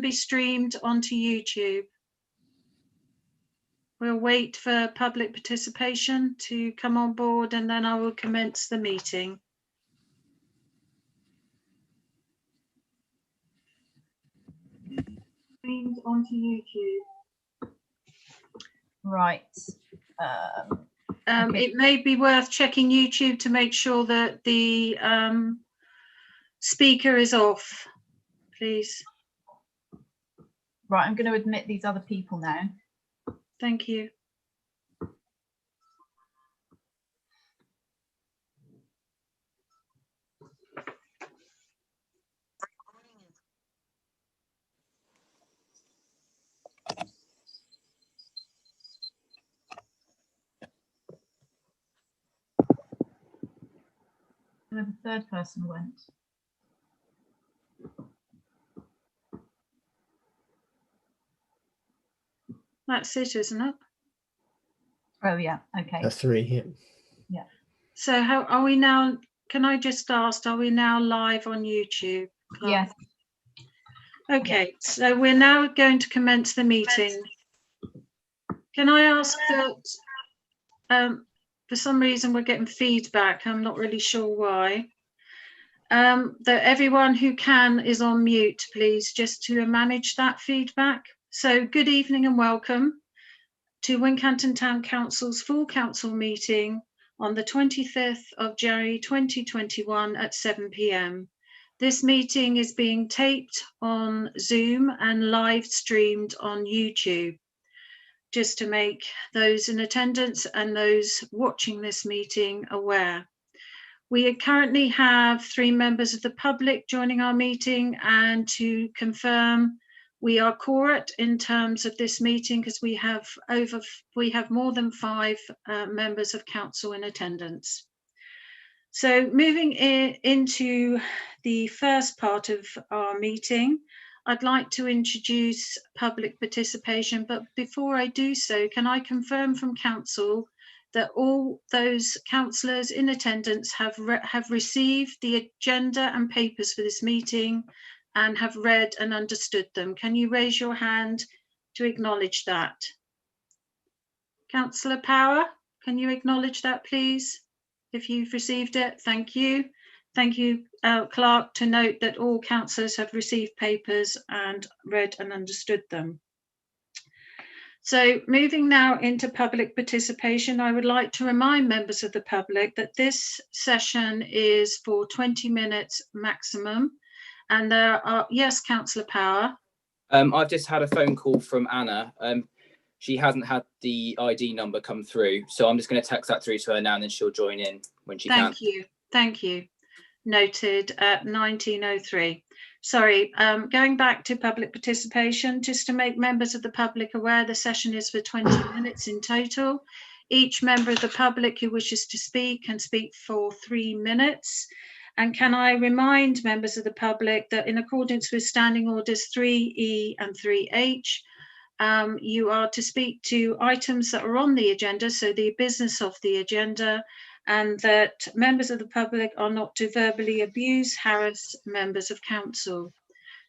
be streamed onto YouTube. We'll wait for public participation to come on board, and then I will commence the meeting. Streamed onto YouTube. Right. Okay. It may be worth checking YouTube to make sure that the speaker is off, please. Right, I'm going to admit these other people now. Thank you. The third person went. That's it, isn't it? Oh yeah, okay. That's 3, yeah. Yeah. So how are we now? Can I just ask, are we now live on YouTube? Yes. Okay, so we're now going to commence the meeting. Can I ask that, for some reason we're getting feedback, I'm not really sure why, that everyone who can is on mute, please, just to manage that feedback. So good evening and welcome to Wincanton Town Council's full council meeting on the 25th of January 2021 at 7 p.m. This meeting is being taped on Zoom and live streamed on YouTube, just to make those in attendance and those watching this meeting aware. We currently have 3 members of the public joining our meeting, and to confirm, we are quorate in terms of this meeting because we have more than 5 members of council in attendance. So moving into the first part of our meeting, I'd like to introduce public participation, but before I do so, can I confirm from council that all those councillors in attendance have received the agenda and papers for this meeting and have read and understood them? Can you raise your hand to acknowledge that? Councillor Power, can you acknowledge that, please? If you've received it, thank you. Thank you, Clerk, to note that all councillors have received papers and read and understood them. So moving now into public participation, I would like to remind members of the public that this session is for 20 minutes maximum. And there are, yes, Councillor Power. I've just had a phone call from Anna. She hasn't had the ID number come through, so I'm just going to text that through to her now, and then she'll join in when she can. Thank you. Noted at 1903. Sorry, going back to public participation, just to make members of the public aware, the session is for 20 minutes in total. Each member of the public who wishes to speak can speak for 3 minutes. And can I remind members of the public that in accordance with Standing Orders 3E and 3H, you are to speak to items that are on the agenda, so the business of the agenda, and that members of the public are not to verbally abuse, harass members of council.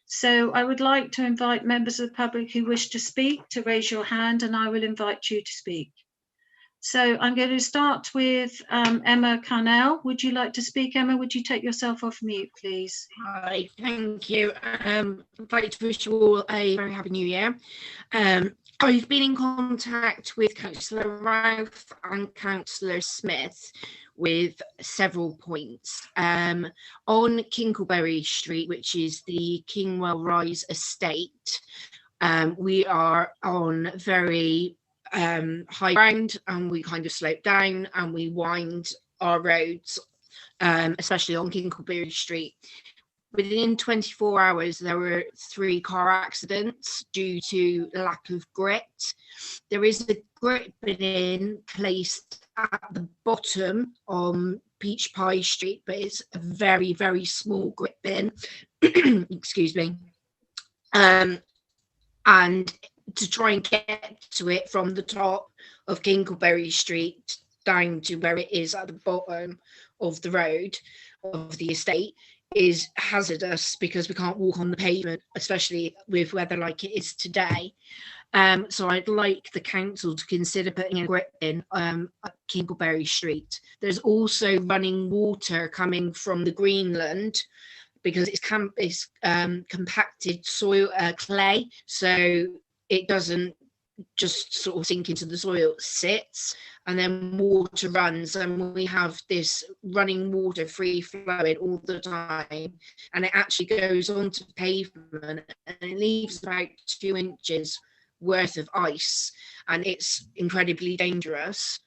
So I would like to invite members of the public who wish to speak to raise your hand, and I will invite you to speak. So I'm going to start with Emma Carnell. Would you like to speak, Emma? Would you take yourself off mute, please? Hi, thank you. I'd like to wish you all a very happy new year. I've been in contact with Councillor Routh and Councillor Smith with several points. On Kinkleberry Street, which is the Kingwell Rise estate, we are on very high ground, and we kind of slope down and we wind our roads, especially on Kinkleberry Street. Within 24 hours, there were 3 car accidents due to lack of grit. There is a grit bin placed at the bottom on Peach Pie Street, but it's a very, very small grit bin. Excuse me. And to try and get to it from the top of Kinkleberry Street down to where it is at the bottom of the road of the estate is hazardous because we can't walk on the pavement, especially with weather like it is today. So I'd like the council to consider putting a grip in at Kinkleberry Street. There's also running water coming from the Greenland because it's compacted soil, clay, so it doesn't just sort of sink into the soil, it sits, and then water runs, and we have this running water free flowing all the time, and it actually goes onto pavement and it leaves about 2 inches worth of ice, and it's incredibly dangerous.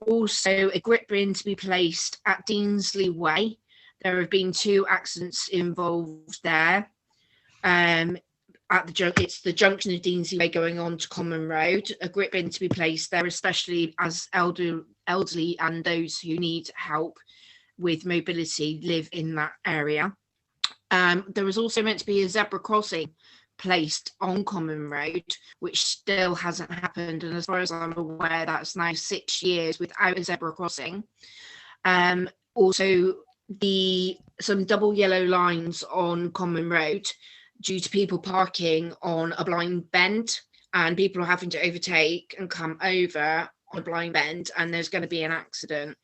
Also, a grip bin to be placed at Deansley Way. There have been 2 accidents involved there. It's the junction of Deansley Way going on to Common Road. A grip bin to be placed there, especially as elderly and those who need help with mobility live in that area. There was also meant to be a zebra crossing placed on Common Road, which still hasn't happened, and as far as I'm aware, that's now 6 years without a zebra crossing. Also, some double yellow lines on Common Road due to people parking on a blind bend, and people are having to overtake and come over on a blind bend, and there's going to be an accident.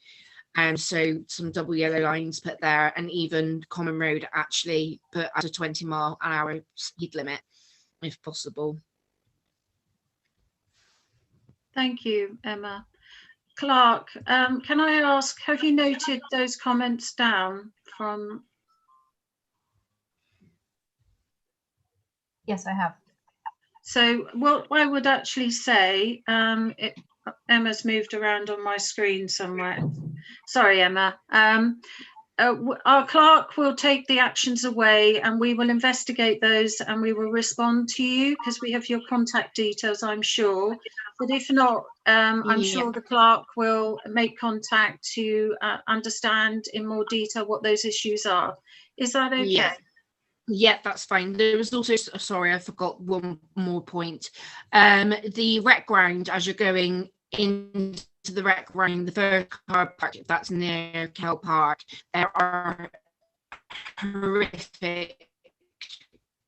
And so some double yellow lines put there, and even Common Road actually put at a 20-mile-an-hour speed limit, if possible. Thank you, Emma. Clark, can I ask, have you noted those comments down from? Yes, I have. So what I would actually say, Emma's moved around on my screen somewhere. Sorry, Emma. Our clerk will take the actions away and we will investigate those and we will respond to you because we have your contact details, I'm sure. But if not, I'm sure the clerk will make contact to understand in more detail what those issues are. Is that okay? Yeah, that's fine. There was also, sorry, I forgot one more point. The rec ground, as you're going into the rec ground, the first car park that's near Kell Park, there are horrific,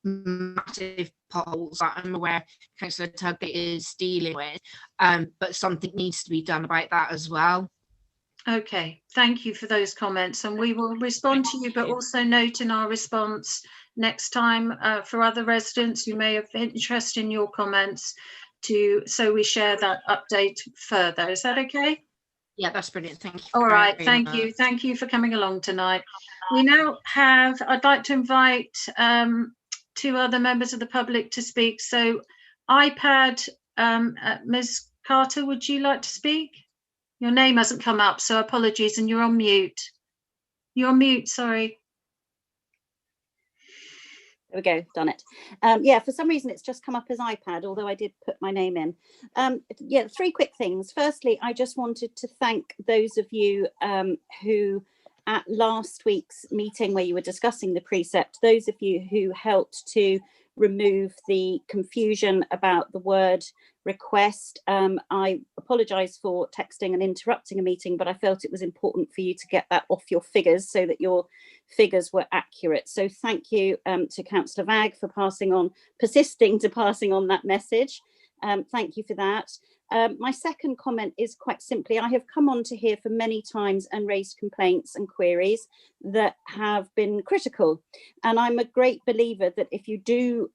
massive potholes that I'm aware Councillor Tuggett is dealing with, but something needs to be done about that as well. Okay, thank you for those comments, and we will respond to you, but also note in our response next time for other residents who may have interest in your comments so we share that update further. Is that okay? Yeah, that's brilliant. Thank you. All right, thank you. Thank you for coming along tonight. We now have, I'd like to invite 2 other members of the public to speak. So iPad, Ms. Carter, would you like to speak? Your name hasn't come up, so apologies, and you're on mute. You're on mute, sorry. There we go, done it. Yeah, for some reason it's just come up as iPad, although I did put my name in. Yeah, 3 quick things. Firstly, I just wanted to thank those of you who at last week's meeting where you were discussing the precept, those of you who helped to remove the confusion about the word request. I apologise for texting and interrupting a meeting, but I felt it was important for you to get that off your figures so that your figures were accurate. So thank you to Councillor Vagg for persisting to passing on that message. Thank you for that. My second comment is quite simply, I have come on to here for many times and raised complaints and queries that have been critical. And I'm a great believer that if you do,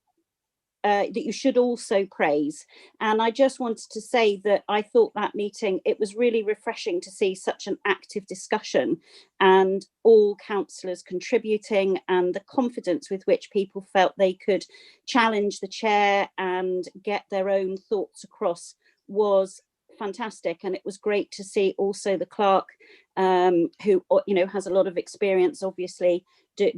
that you should also praise. And I just wanted to say that I thought that meeting, it was really refreshing to see such an active discussion and all councillors contributing, and the confidence with which people felt they could challenge the chair and get their own thoughts across was fantastic. And it was great to see also the clerk who has a lot of experience obviously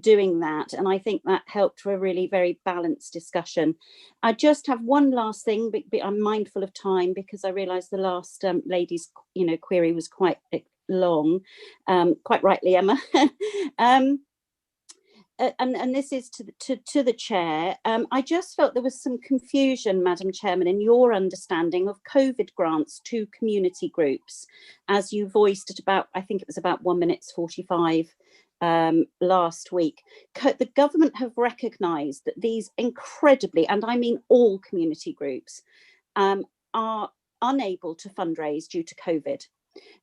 doing that, and I think that helped for a really very balanced discussion. I just have one last thing, but I'm mindful of time because I realized the last lady's query was quite long, quite rightly, Emma. And this is to the chair. I just felt there was some confusion, Madam Chairman, in your understanding of COVID grants to community groups, as you voiced at about, I think it was about 1 minute 45 last week. The government have recognised that these incredibly, and I mean all community groups, are unable to fundraise due to COVID.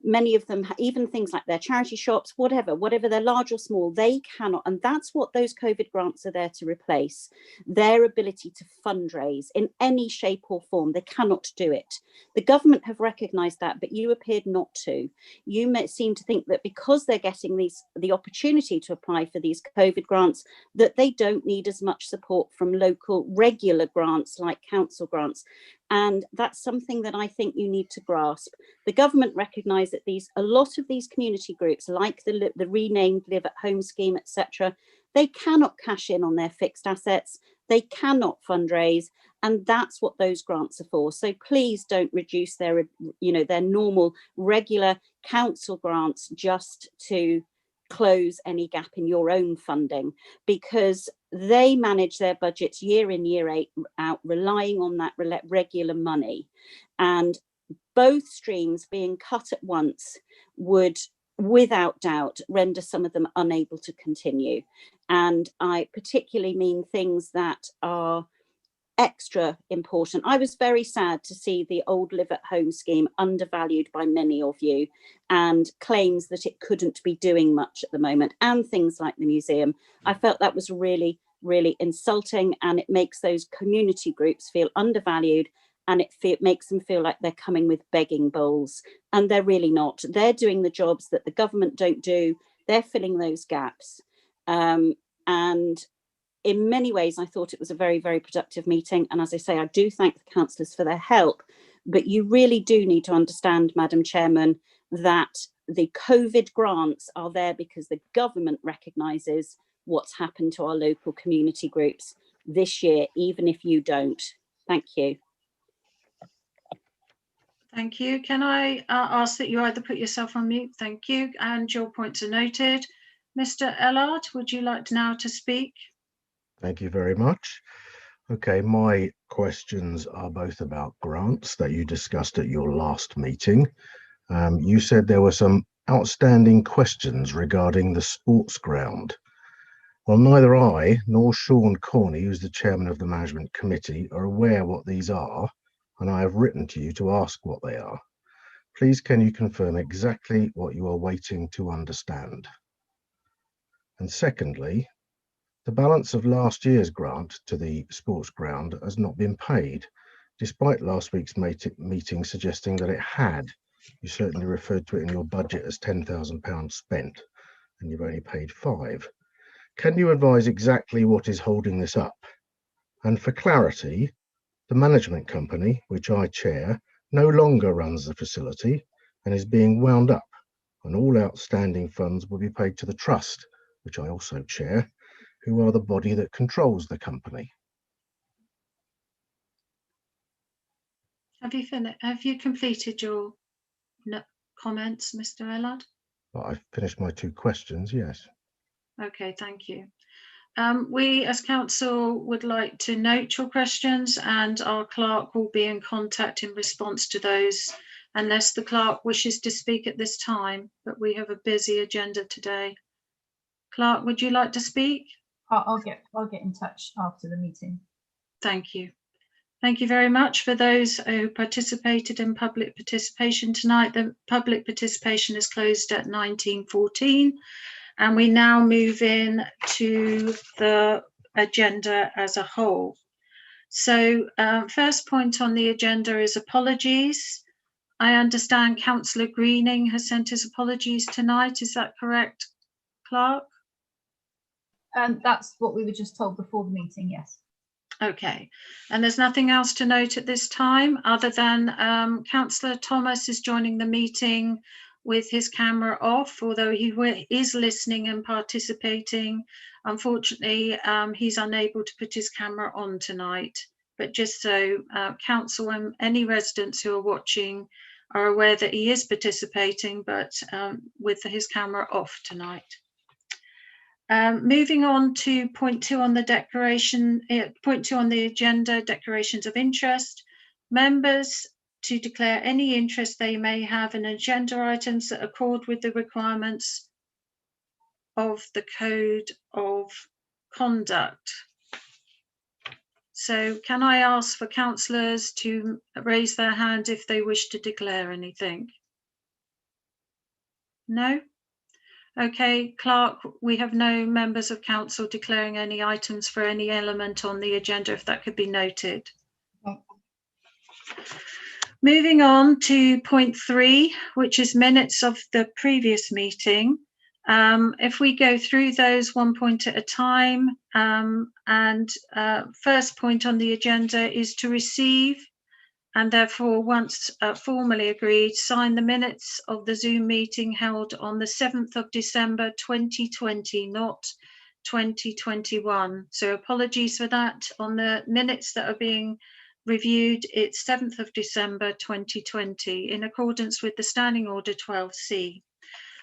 Many of them, even things like their charity shops, whatever they're large or small, they cannot. And that's what those COVID grants are there to replace, their ability to fundraise in any shape or form. They cannot do it. The government have recognised that, but you appeared not to. You seem to think that because they're getting the opportunity to apply for these COVID grants, that they don't need as much support from local regular grants like council grants. And that's something that I think you need to grasp. The government recognise that a lot of these community groups, like the renamed Live at Home scheme, etc., they cannot cash in on their fixed assets. They cannot fundraise, and that's what those grants are for. So please don't reduce their normal regular council grants just to close any gap in your own funding, because they manage their budgets year in, year out, relying on that regular money. And both streams being cut at once would, without doubt, render some of them unable to continue. And I particularly mean things that are extra important. I was very sad to see the old Live at Home scheme undervalued by many of you, and claims that it couldn't be doing much at the moment, and things like the museum. I felt that was really, really insulting, and it makes those community groups feel undervalued, and it makes them feel like they're coming with begging bowls, and they're really not. They're doing the jobs that the government don't do. They're filling those gaps. And in many ways, I thought it was a very, very productive meeting. And as I say, I do thank the councillors for their help. But you really do need to understand, Madam Chairman, that the COVID grants are there because the government recognises what's happened to our local community groups this year, even if you don't. Thank you. Thank you. Can I ask that you either put yourself on mute? Thank you. And your points are noted. Mr. Ellard, would you like now to speak? Thank you very much. Okay, my questions are both about grants that you discussed at your last meeting. You said there were some outstanding questions regarding the sports ground. Well, neither I nor Sean Corney, who's the chairman of the management committee, are aware what these are, and I have written to you to ask what they are. Please, can you confirm exactly what you are waiting to understand? And secondly, the balance of last year's grant to the sports ground has not been paid, despite last week's meeting suggesting that it had. You certainly referred to it in your budget as £10,000 spent, and you've only paid £5,000. Can you advise exactly what is holding this up? And for clarity, the management company, which I chair, no longer runs the facility and is being wound up, and all outstanding funds will be paid to the trust, which I also chair, who are the body that controls the company. Have you finished? Have you completed your comments, Mr. Ellard? Well, I've finished my 2 questions, yes. Okay, thank you. We as council would like to note your questions, and our clerk will be in contact in response to those, unless the clerk wishes to speak at this time, but we have a busy agenda today. Clerk, would you like to speak? I'll get in touch after the meeting. Thank you. Thank you very much for those who participated in public participation tonight. The public participation is closed at 19:14, and we now move in to the agenda as a whole. So first point on the agenda is apologies. I understand Councillor Greening has sent his apologies tonight. Is that correct, Clerk? That's what we were just told before the meeting, yes. Okay, and there's nothing else to note at this time other than Councillor Thomas is joining the meeting with his camera off, although he is listening and participating. Unfortunately, he's unable to put his camera on tonight, but just so council and any residents who are watching are aware that he is participating, but with his camera off tonight. Moving on to point 2 on the point 2 on the agenda, declarations of interest. Members to declare any interest they may have in agenda items that accord with the requirements of the Code of Conduct. So can I ask for councillors to raise their hand if they wish to declare anything? No? Okay, Clerk, we have no members of council declaring any items for any element on the agenda, if that could be noted. Okay. Moving on to point 3, which is minutes of the previous meeting. If we go through those one point at a time, first point on the agenda is to receive, and therefore once formally agreed, sign the minutes of the Zoom meeting held on the 7th of December 2020, not 2021. So apologies for that. On the minutes that are being reviewed, it's 7th of December 2020 in accordance with the Standing Order 12C.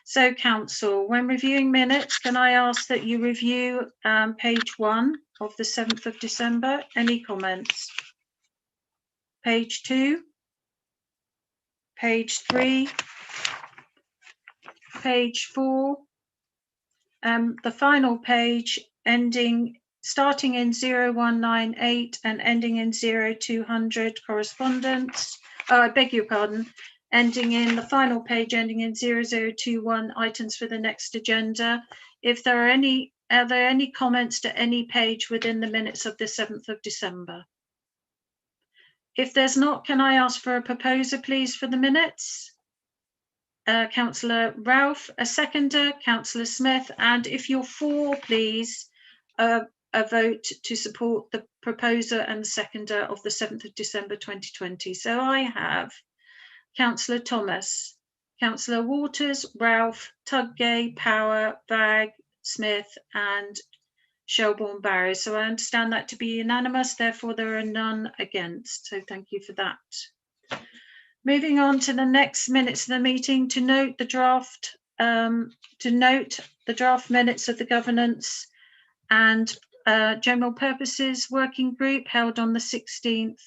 So council, when reviewing minutes, can I ask that you review page 1 of the 7th of December? Any comments? Page 2, page 3, page 4, the final page starting in 0198 and ending in 0200 correspondence. I beg your pardon, ending in the final page, ending in 0021 items for the next agenda. If there are there any comments to any page within the minutes of the 7th of December? If there's not, can I ask for a proposer, please, for the minutes? Councillor Ralph, a seconder, Councillor Smith, and if you're for, please, a vote to support the proposer and seconder of the 7th of December 2020. So I have Councillor Thomas, Councillor Waters, Ralph, Tudgay, Power, Bagg, Smith, and Shelbourne Barry. So I understand that to be unanimous, therefore there are none against. So thank you for that. Moving on to the next minutes of the meeting, to note the draft minutes of the governance and general purposes working group held on the 16th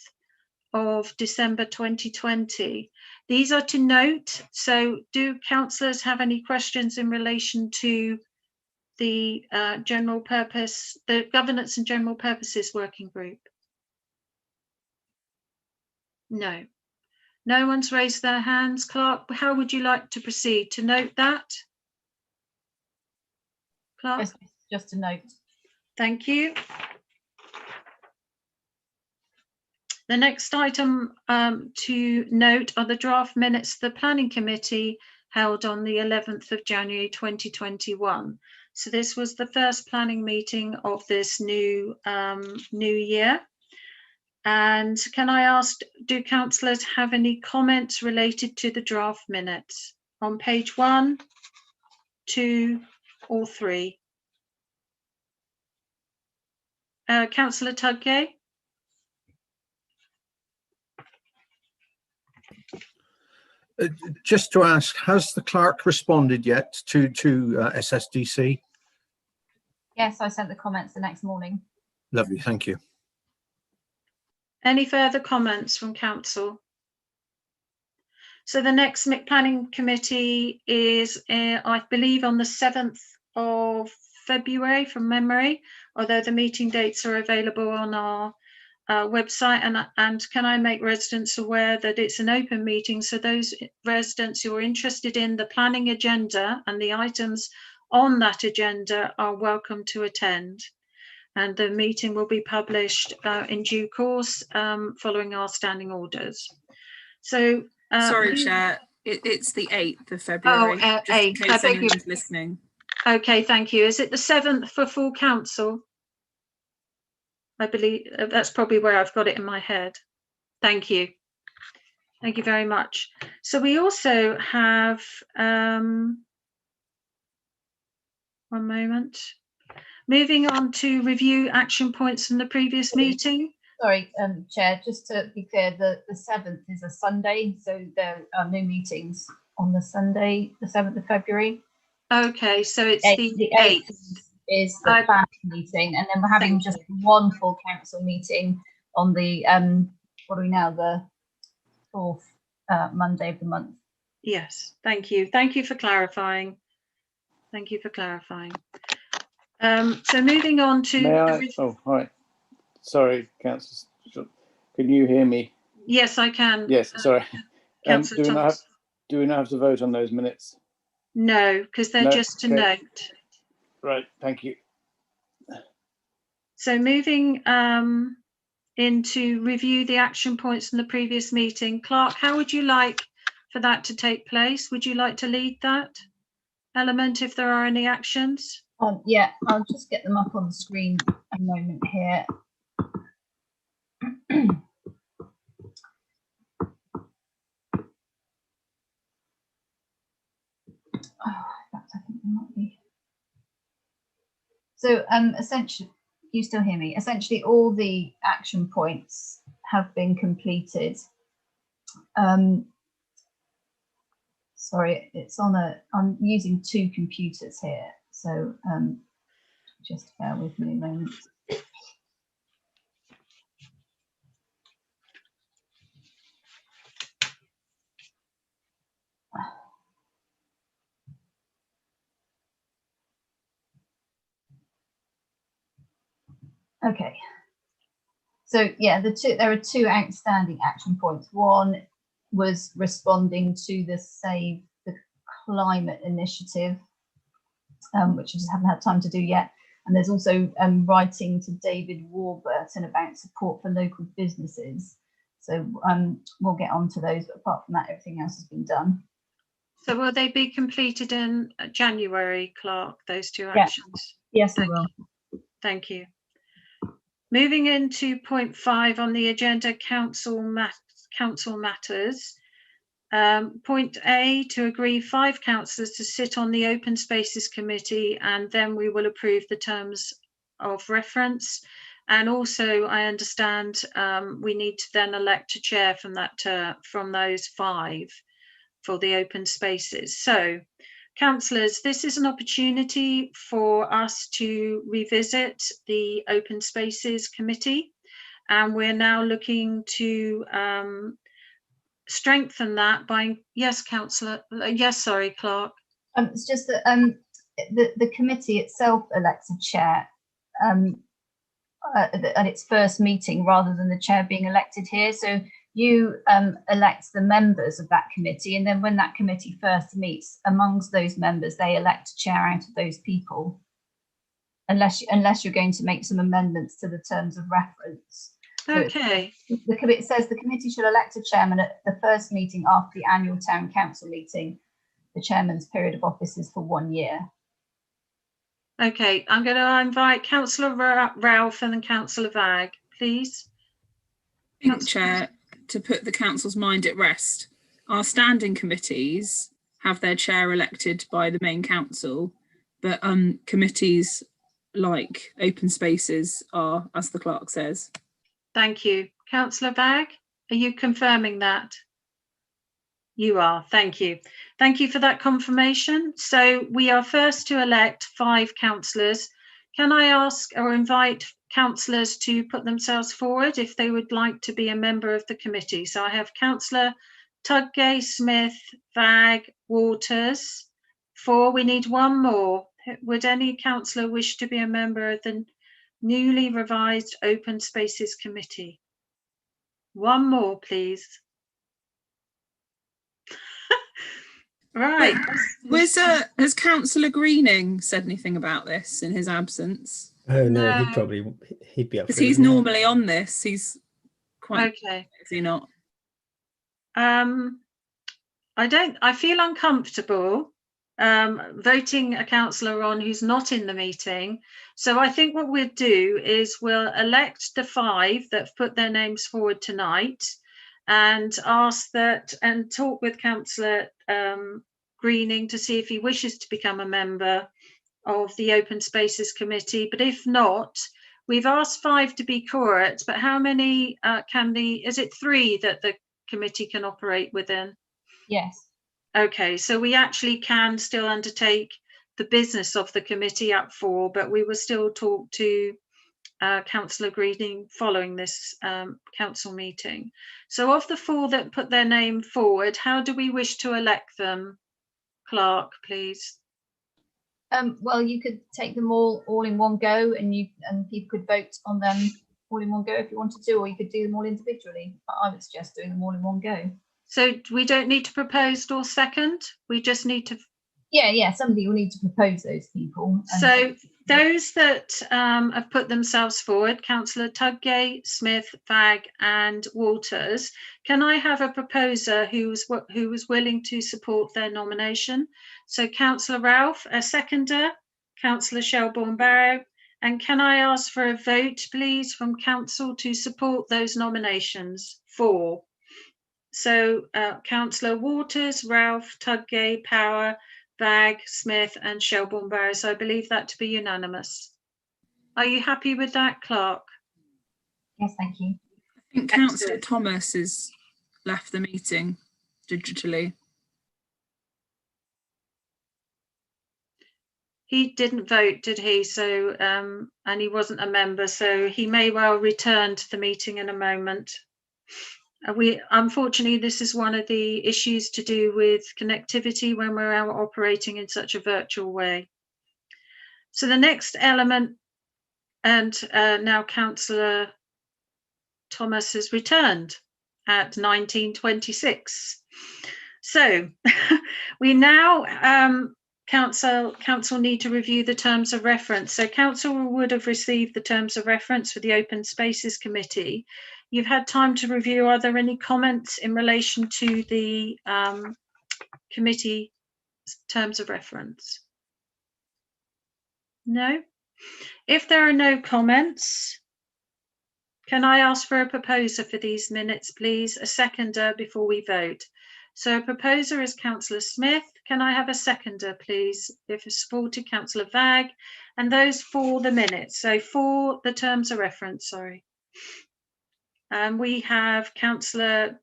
of December 2020. These are to note, so do councillors have any questions in relation to the general purpose, the governance and general purposes working group? No. No one's raised their hands. Clark, how would you like to proceed? To note that? Clark? Just a note. Thank you. The next item to note are the draft minutes of the Planning Committee held on the 11th of January 2021. So this was the first planning meeting of this new year. And can I ask, do councillors have any comments related to the draft minutes on page 1, 2, or 3? Councillor Tudgay? Just to ask, has the clerk responded yet to SSDC? Yes, I sent the comments the next morning. Lovely, thank you. Any further comments from council? So the next planning committee is, I believe, on the 7th of February from memory, although the meeting dates are available on our website. And can I make residents aware that it's an open meeting, so those residents who are interested in the planning agenda and the items on that agenda are welcome to attend. And the meeting will be published in due course following our standing orders. So sorry, Chair, it's the 8th of February. Oh, just in 8th. case anyone's listening. Okay, thank you. Is it the 7th for full council? I believe that's probably where I've got it in my head. Thank you. Thank you very much. So we also have, one moment. Moving on to review action points from the previous meeting. Sorry, Chair, just to be clear, the 7th is a Sunday, so there are no meetings on the Sunday, the 7th of February. Okay, so it's the 8th. Is the planning meeting, and then we're having just one full council meeting on the what are we now, the 4th Monday of the month. Yes, thank you. Thank you for clarifying. Thank you for clarifying. So moving on to. May I? Oh, all right. Sorry, Councillor. Can you hear me? Yes, I can. Yes, sorry. Councillor Thomas. Do we not have to vote on those minutes? No, because they're just to note. Right, thank you. So moving into review the action points from the previous meeting. Clark, how would you like for that to take place? Would you like to lead that element if there are any actions? Yeah, I'll just get them up on the screen a moment here. In fact, I think there might be. So essentially, you still hear me? Essentially, all the action points have been completed. Sorry, it's on I'm using two computers here, so just bear with me a moment. Okay. So yeah, there are two outstanding action points. One was responding to the Save the Climate initiative, which I just haven't had time to do yet. And there's also writing to David Warburton about support for local businesses. So we'll get on to those, but apart from that, everything else has been done. So will they be completed in January, Clark, those two actions? Yes, they will. Thank you. Moving into point 5 on the agenda, council matters. Point A, to agree 5 councillors to sit on the Open Spaces Committee, and then we will approve the terms of reference. And also, I understand we need to then elect a chair from from those 5 for the open spaces. So, councillors, this is an opportunity for us to revisit the Open Spaces Committee, and we're now looking to strengthen that by, yes, councillor, yes, sorry, Clark. It's just that the committee itself elects a chair at its first meeting rather than the chair being elected here. So you elect the members of that committee, and then when that committee first meets, amongst those members, they elect a chair out of those people, unless you're going to make some amendments to the terms of reference. Okay. So it says the committee should elect a chairman at the first meeting after the annual town council meeting. The chairman's period of office is for 1 year. Okay, I'm going to invite Councillor Ralph and then Councillor Vag, please. I think, Chair, to put the council's mind at rest, our standing committees have their chair elected by the main council, but committees like open spaces are, as the clerk says. Thank you. Councillor Vag, are you confirming that? You are, thank you. Thank you for that confirmation. So we are first to elect 5 councillors. Can I ask or invite councillors to put themselves forward if they would like to be a member of the committee? So I have Councillor Tudgay, Smith, Vag, Waters. 4, we need 1 more. Would any councillor wish to be a member of the newly revised Open Spaces Committee? 1 more, please. Right. Has Councillor Greening said anything about this in his absence? Oh no, No. he'd be up for Because it, he's wouldn't he? normally on this. He's quite. Okay. Is he not? I feel uncomfortable voting a councillor on who's not in the meeting. So I think what we'll do is we'll elect the 5 that have put their names forward tonight, and ask that and talk with Councillor Greening to see if he wishes to become a member of the Open Spaces Committee. But if not, we've asked 5 to be curate, but how many is it 3 that the committee can operate within? Yes. Okay, so we actually can still undertake the business of the committee at 4, but we will still talk to Councillor Greening following this council meeting. So of the 4 that put their name forward, how do we wish to elect them? Clark, please. Well, you could take them all in one go, and people could vote on them all in one go if you wanted to, or you could do them all individually. But I would suggest doing them all in one go. So we don't need to propose or second. We just need to. Yeah. Somebody will need to propose those people. So those that have put themselves forward, Councillor Tudgay, Smith, Fagg and Walters, can I have a proposer who was willing to support their nomination? So Councillor Ralph, a seconder, Councillor Shelbourne-Barrow, and can I ask for a vote, please, from council to support those nominations? 4. So Councillor Walters, Ralph, Tudgay, Power, Fagg, Smith and Shelbourne-Barrow. So I believe that to be unanimous. Are you happy with that, Clark? Yes, thank you. I think Councillor Thomas has left the meeting digitally. He didn't vote, did he? So, and he wasn't a member, so he may well return to the meeting in a moment. Unfortunately, this is one of the issues to do with connectivity when we're out operating in such a virtual way. So the next element, and now Councillor Thomas has returned at 1926. So we now, council need to review the terms of reference. So council would have received the terms of reference for the Open Spaces Committee. You've had time to review. Are there any comments in relation to the committee terms of reference? No? If there are no comments, can I ask for a proposer for these minutes, please? A seconder before we vote. So a proposer is Councillor Smith. Can I have a seconder, please? If it's supported, Councillor Fagg, and those for the minutes. So for the terms of reference, sorry. We have Councillor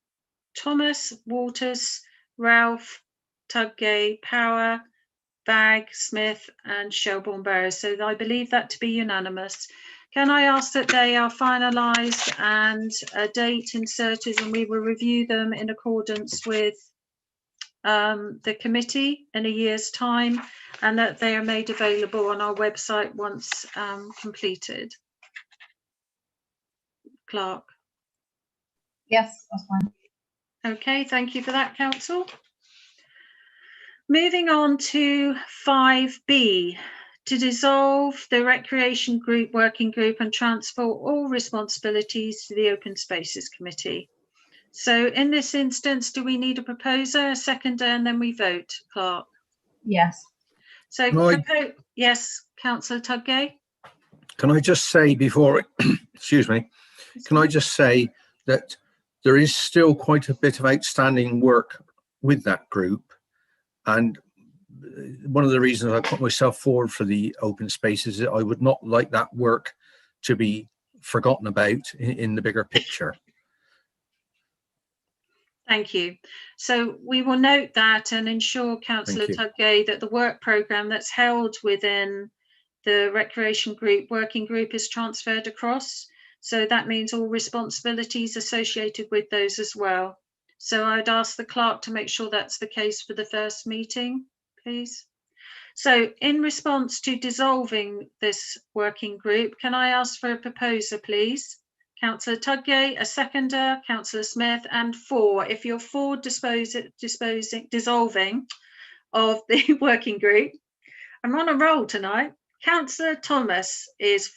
Thomas, Walters, Ralph, Tudgay, Power, Fagg, Smith and Shelbourne-Barrow. So I believe that to be unanimous. Can I ask that they are finalised and a date inserted, and we will review them in accordance with the committee in a year's time, and that they are made available on our website once completed? Clark? Yes, that's fine. Okay, thank you for that, Council. Moving on to 5B, to dissolve the Recreation Group Working Group and transfer all responsibilities to the Open Spaces Committee. So in this instance, do we need a proposer, a seconder, and then we vote, Clark? Yes. So, yes, Councillor Tudgay? Can I just say before, excuse me, can I just say that there is still quite a bit of outstanding work with that group. And one of the reasons I put myself forward for the open spaces is that I would not like that work to be forgotten about in the bigger picture. Thank you. So we will note that and ensure, Councillor Tudgay, that the work programme that's held within the Recreation Group Working Group is transferred across. So that means all responsibilities associated with those as well. So I'd ask the clerk to make sure that's the case for the first meeting, please. So in response to dissolving this working group, can I ask for a proposer, please? Councillor Tudgay, a seconder, Councillor Smith, and 4. If you're for dissolving of the working group, I'm on a roll tonight. Councillor Thomas is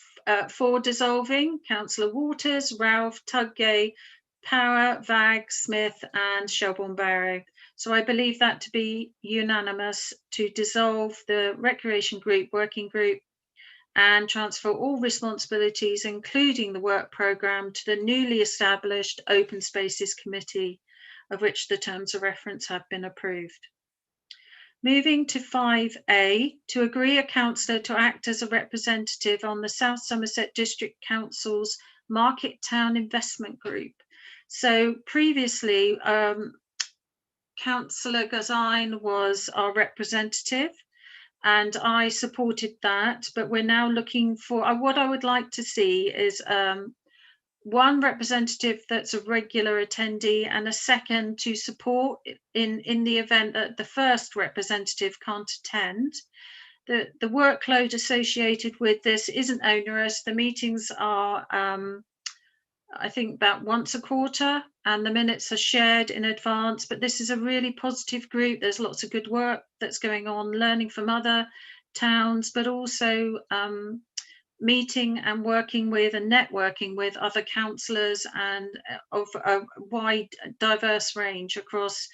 for dissolving, Councillor Walters, Ralph, Tudgay, Power, Fagg, Smith and Shelbourne-Barrow. So I believe that to be unanimous to dissolve the Recreation Group Working Group and transfer all responsibilities, including the work programme, to the newly established Open Spaces Committee, of which the terms of reference have been approved. Moving to 5A, to agree a councillor to act as a representative on the South Somerset District Council's Market Town Investment Group. So previously, Councillor Gazine was our representative, and I supported that, but we're now looking for, what I would like to see is one representative that's a regular attendee and a second to support in the event that the first representative can't attend. the workload associated with this isn't onerous. The meetings are, I think, about once a quarter, and the minutes are shared in advance. But this is a really positive group. There's lots of good work that's going on, learning from other towns, but also meeting and working with and networking with other councillors and of a wide, diverse range across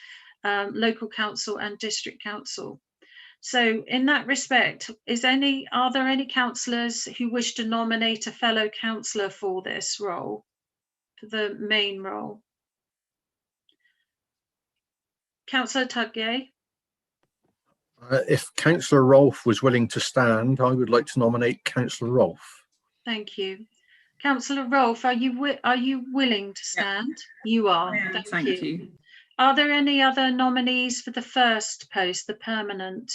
local council and district council. So in that respect, are there any councillors who wish to nominate a fellow councillor for this role, for the main role? Councillor Tudgay? If Councillor Rolfe was willing to stand, I would like to nominate Councillor Rolfe. Thank you. Councillor Rolfe, are you willing to stand? Yeah. You are. Yeah, thank you. Are there any other nominees for the first post, the permanent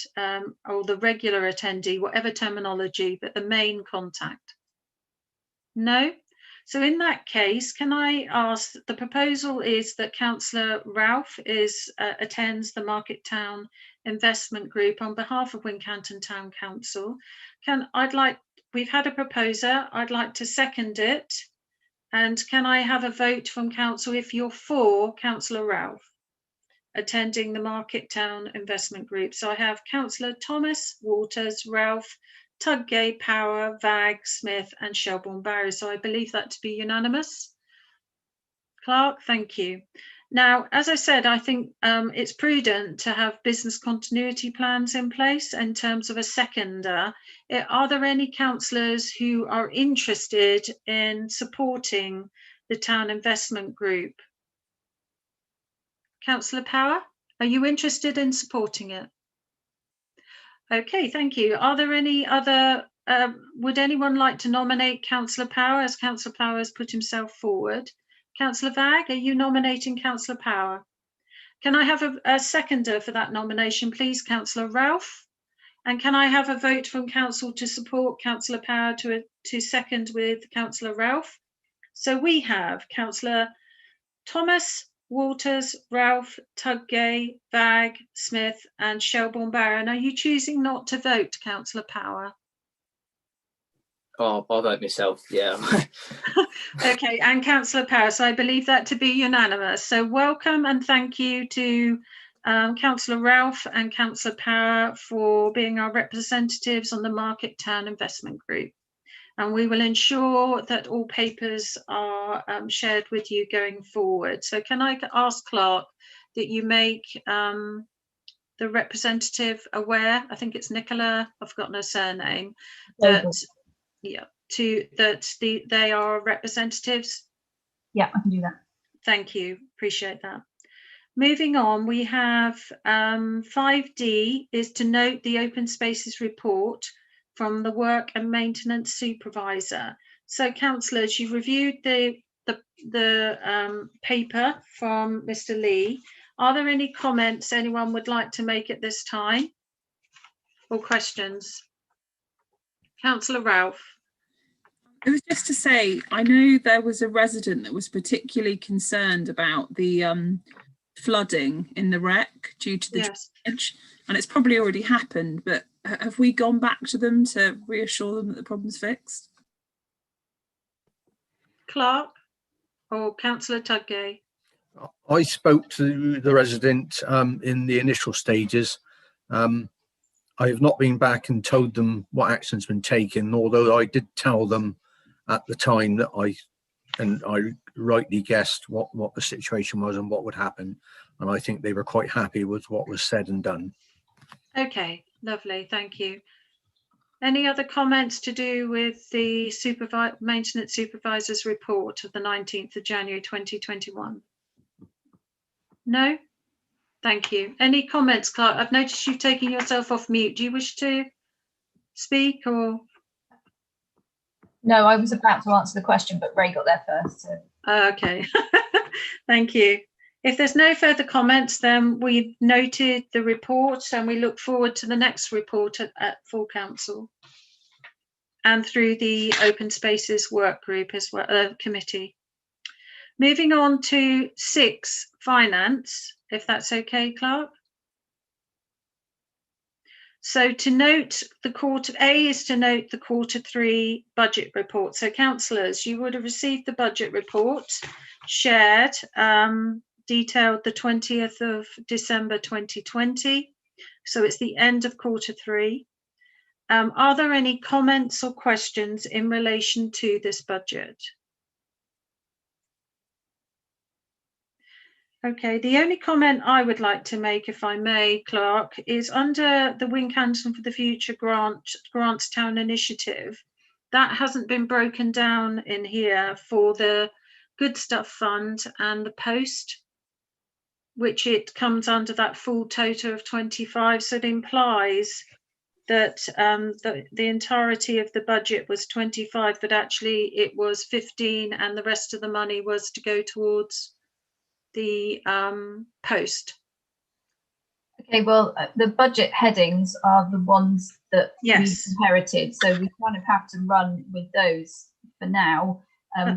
or the regular attendee, whatever terminology, but the main contact? No? So in that case, can I ask, the proposal is that Councillor Ralph attends the Market Town Investment Group on behalf of Wincanton Town Council. We've had a proposer, I'd like to second it. And can I have a vote from council if you're for Councillor Ralph attending the Market Town Investment Group? So I have Councillor Thomas, Waters, Ralph, Tudgay, Power, Vagg, Smith and Shelbourne-Barry. So I believe that to be unanimous. Clark, thank you. Now, as I said, I think it's prudent to have business continuity plans in place in terms of a seconder. Are there any councillors who are interested in supporting the Town Investment Group? Councillor Power, are you interested in supporting it? Okay, thank you. Are there any other, would anyone like to nominate Councillor Power, as Councillor Power has put himself forward? Councillor Vagg, are you nominating Councillor Power? Can I have a seconder for that nomination, please, Councillor Ralph? And can I have a vote from council to support Councillor Power to second with Councillor Ralph? So we have Councillor Thomas, Waters, Ralph, Tudgay, Vagg, Smith and Shelbourne-Barry. And are you choosing not to vote, Councillor Power? Oh, I'll vote myself, yeah. Okay, and Councillor Power, so I believe that to be unanimous. So welcome and thank you to Councillor Ralph and Councillor Power for being our representatives on the Market Town Investment Group. And we will ensure that all papers are shared with you going forward. So can I ask Clark that you make the representative aware, I think it's Nicola, I've forgotten her surname, that they are representatives? Yeah, I can do that. Thank you, appreciate that. Moving on, we have 5D is to note the open spaces report from the work and maintenance supervisor. So councillors, you've reviewed the paper from Mr. Lee. Are there any comments anyone would like to make at this time or questions? Councillor Ralph. It was just to say, I know there was a resident that was particularly concerned about the flooding in the wreck due to the drainage, and it's probably already happened, but have we gone back to them to reassure them that the problem's fixed? Clark or Councillor Tudgay? I spoke to the resident in the initial stages. I have not been back and told them what action's been taken, although I did tell them at the time that I rightly guessed what the situation was and what would happen. And I think they were quite happy with what was said and done. Okay, lovely, thank you. Any other comments to do with the maintenance supervisor's report of the 19th of January 2021? No? Thank you. Any comments, Clark? I've noticed you've taken yourself off mute. Do you wish to speak or? No, I was about to answer the question, but Ray got there first. So. Okay, thank you. If there's no further comments, then we've noted the report and we look forward to the next report at full council and through the open spaces work group as well, committee. Moving on to 6, finance, if that's okay, Clark. So to note the quarter, A is to note the quarter 3 budget report. So councillors, you would have received the budget report, shared, detailed the 20th of December 2020. So it's the end of quarter 3. Are there any comments or questions in relation to this budget? Okay, the only comment I would like to make, if I may, Clerk, is under the Wincanton for the Future Grants Town Initiative, that hasn't been broken down in here for the Good Stuff Fund and the Post, which it comes under that full total of 25. So it implies that the entirety of the budget was 25, but actually it was 15, and the rest of the money was to go towards the Post. Okay, well, the budget headings are the ones that Yes. we inherited, so we kind of have to run with those for now. I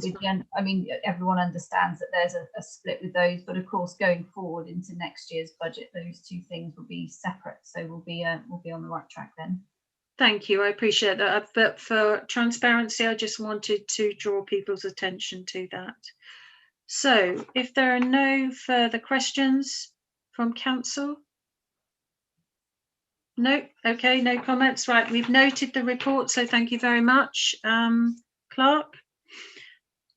mean, everyone understands that there's a split with those, but of course, going forward into next year's budget, those two things will be separate. So we'll be on the right track then. Thank you, I appreciate that. But for transparency, I just wanted to draw people's attention to that. So if there are no further questions from council? No, okay, no comments. Right, we've noted the report, so thank you very much, Clark.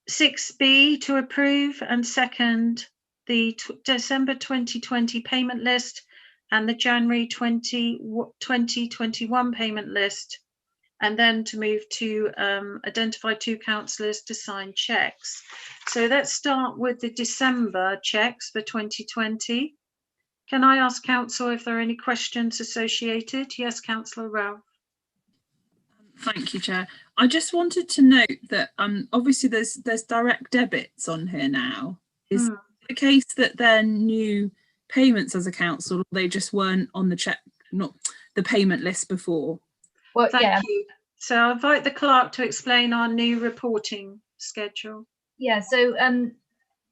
6B, to approve and second the December 2020 payment list and the January 2021 payment list, and then to move to identify 2 councillors to sign cheques. So let's start with the December cheques for 2020. Can I ask council if there are any questions associated? Yes, Councillor Ralph. Thank you, Chair. I just wanted to note that obviously there's direct debits on here now. Is it the case that they're new payments as a council, or they just weren't on the check, not the payment list before? Well, Thank you. So I'll invite the clerk to explain our new reporting schedule. Yeah, so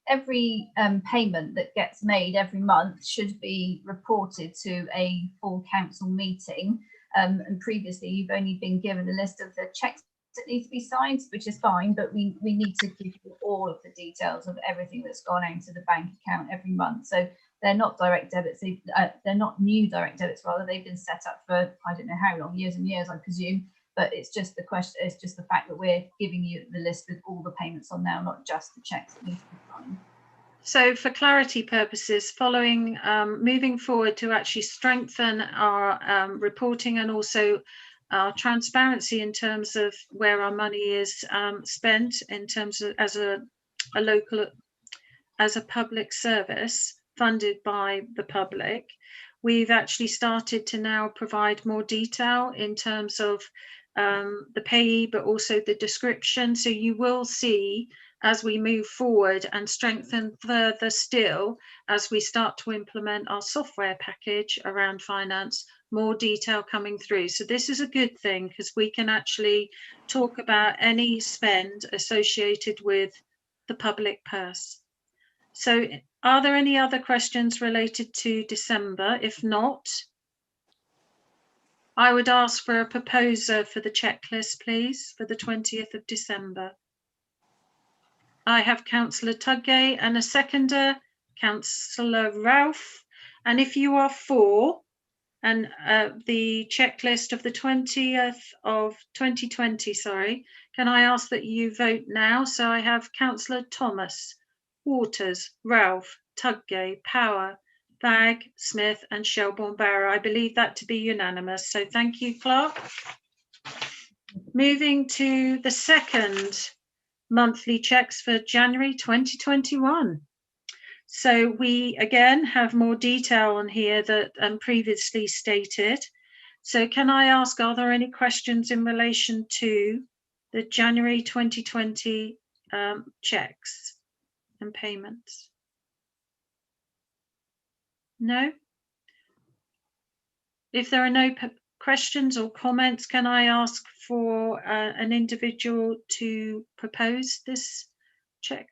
every payment that gets made every month should be reported to a full council meeting. And previously, you've only been given a list of the cheques that need to be signed, which is fine, but we need to give you all of the details of everything that's gone out to the bank account every month. So they're not direct debits, they're not new direct debits, rather they've been set up for I don't know how long, years and years, I presume. But it's just the question, it's just the fact that we're giving you the list with all the payments on now, not just the cheques that need to be signed. So for clarity purposes, following moving forward to actually strengthen our reporting and also our transparency in terms of where our money is spent in terms of as a public service funded by the public, we've actually started to now provide more detail in terms of the payee, but also the description. So you will see, as we move forward and strengthen further still, as we start to implement our software package around finance, more detail coming through. So this is a good thing because we can actually talk about any spend associated with the public purse. So are there any other questions related to December? If not, I would ask for a proposer for the checklist, please, for the 20th of December. I have Councillor Tudgay and a seconder, Councillor Ralph. And if you are for and the checklist of the 20th of 2020, sorry, can I ask that you vote now? So I have Councillor Thomas, Waters, Ralph, Tudgay, Power, Bagg, Smith and Shelbourne-Barrow. I believe that to be unanimous. So thank you, Clark. Moving to the second monthly checks for January 2021. So we again have more detail on here that previously stated. So can I ask, are there any questions in relation to the January 2020 checks and payments? No? If there are no questions or comments, can I ask for an individual to propose this check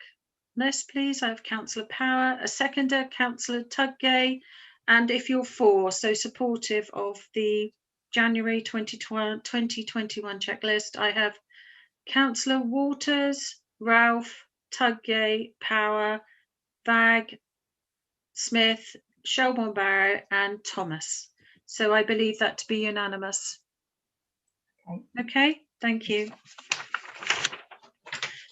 list, please? I have Councillor Power, a seconder, Councillor Tudgay, and if you're for, so supportive of the January 2021 checklist. I have Councillor Waters, Ralph, Tudgay, Power, Vag, Smith, Shelbourne Barrow and Thomas. So I believe that to be unanimous. Okay, thank you.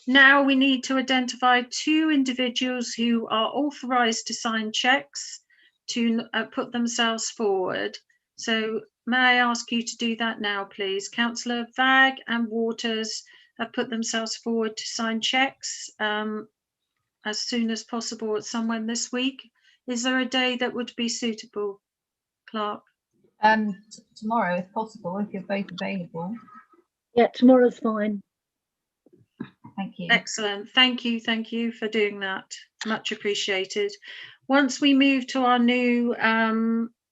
Now we need to identify 2 individuals who are authorised to sign cheques to put themselves forward. So may I ask you to do that now, please? Councillor Vag and Waters have put themselves forward to sign cheques as soon as possible at someone this week. Is there a day that would be suitable, Clark? Tomorrow, if possible, if you're both available. Yeah, tomorrow's fine. Thank you. Excellent. Thank you for doing that. Much appreciated. Once we move to our new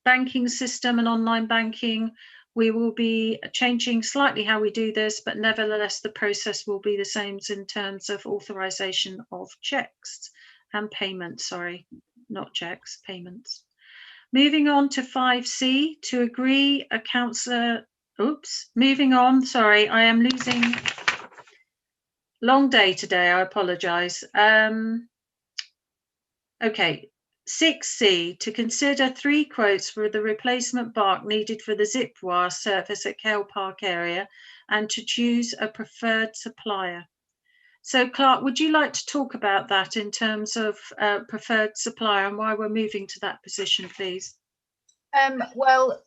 banking system and online banking, we will be changing slightly how we do this, but nevertheless, the process will be the same in terms of authorization of checks and payments. Sorry, not checks, payments. Moving on to 5C, to agree a councillor, moving on, sorry, I am losing, long day today, I apologise. Okay, 6C, to consider 3 quotes for the replacement bark needed for the zip wire surface at Kale Park area and to choose a preferred supplier. So Clark, would you like to talk about that in terms of preferred supplier and why we're moving to that position, please? Well,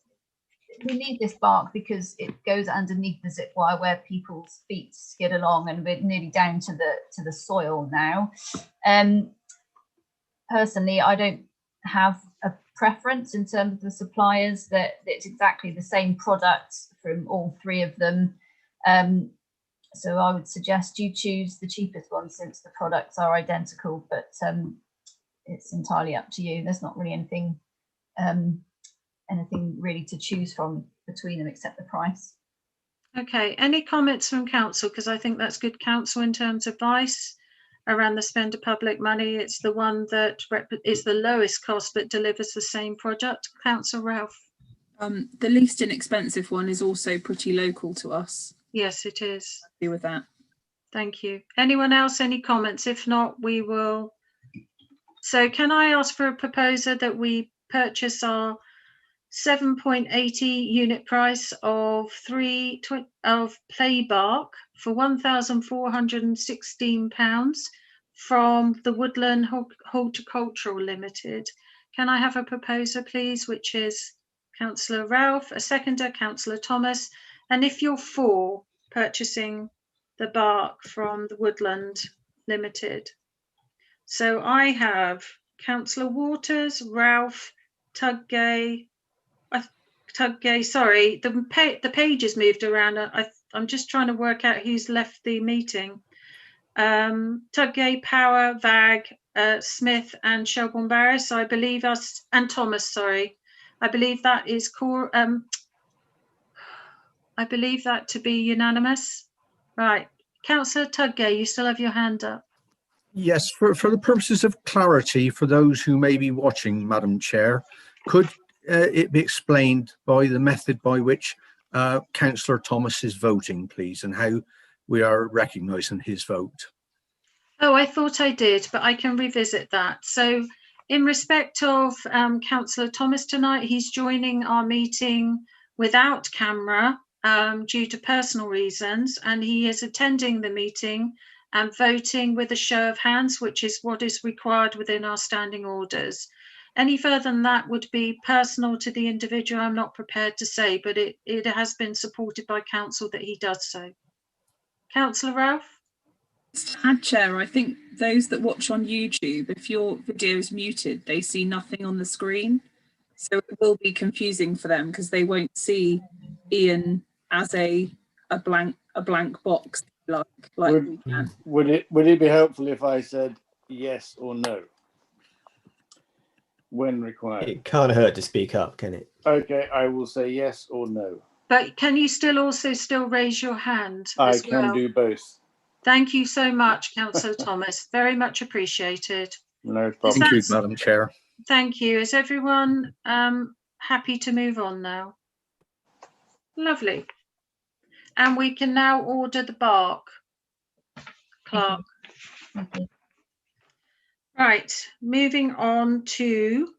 we need this bark because it goes underneath the zip wire where people's feet skid along, and we're nearly down to the soil now. Personally, I don't have a preference in terms of the suppliers. That it's exactly the same product from all 3 of them. So I would suggest you choose the cheapest one since the products are identical, but it's entirely up to you. There's not really anything really to choose from between them except the price. Okay, any comments from council? Because I think that's good counsel in terms of advice around the spend of public money. It's the one that is the lowest cost but delivers the same product. Councillor Ralph. The least inexpensive one is also pretty local to us. Yes, it is. I'll agree with that. Thank you. Anyone else, any comments? If not, we will. So can I ask for a proposer that we purchase our 7.80 unit price of play bark for £1,416 from the Woodland Horticultural Limited. Can I have a proposer, please, which is Councillor Ralph, a seconder, Councillor Thomas, and if you're for purchasing the bark from the Woodland Limited. So I have Councillor Waters, Ralph, Tudgay, sorry, the page has moved around. I'm just trying to work out who's left the meeting. Tudgay, Power, Vag, Smith and Shelbourne Barrow. So I believe us, and Thomas, sorry. I believe that is core. I believe that to be unanimous. Right. Councillor Tudgay, you still have your hand up. Yes, for the purposes of clarity for those who may be watching, Madam Chair, could it be explained by the method by which Councillor Thomas is voting, please, and how we are recognising his vote? Oh, I thought I did, but I can revisit that. So in respect of Councillor Thomas tonight, he's joining our meeting without camera due to personal reasons, and he is attending the meeting and voting with a show of hands, which is what is required within our standing orders. Any further than that would be personal to the individual. I'm not prepared to say, but it has been supported by council that he does so. Councillor Ralph? Chair, I think those that watch on YouTube, if your video is muted, they see nothing on the screen. So it will be confusing for them because they won't see Ian as a blank box like we can. Would it be helpful if I said yes or no when required? It can't hurt to speak up, can it? Okay, I will say yes or no. But can you still raise your hand? I can do both. Thank you so much, Councillor Thomas. Very much appreciated. No problem. Thank you, Madam Chair. Thank you. Is everyone happy to move on now? Lovely. And we can now order the bark, Clark. Okay. Right, moving on to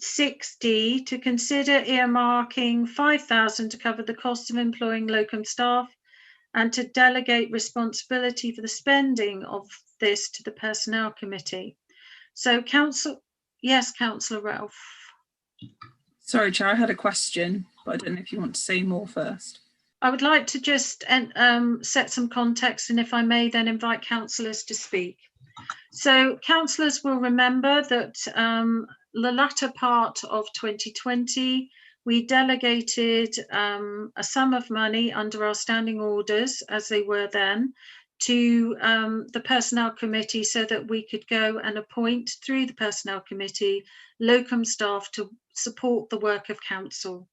6D, to consider earmarking 5,000 to cover the cost of employing locum staff and to delegate responsibility for the spending of this to the Personnel Committee. So yes, Councillor Ralph. Sorry, Chair, I had a question, but I don't know if you want to say more first. I would like to just set some context, and if I may, then invite councillors to speak. So councillors will remember that the latter part of 2020, we delegated a sum of money under our standing orders, as they were then, to the Personnel Committee so that we could go and appoint through the Personnel Committee locum staff to support the work of council.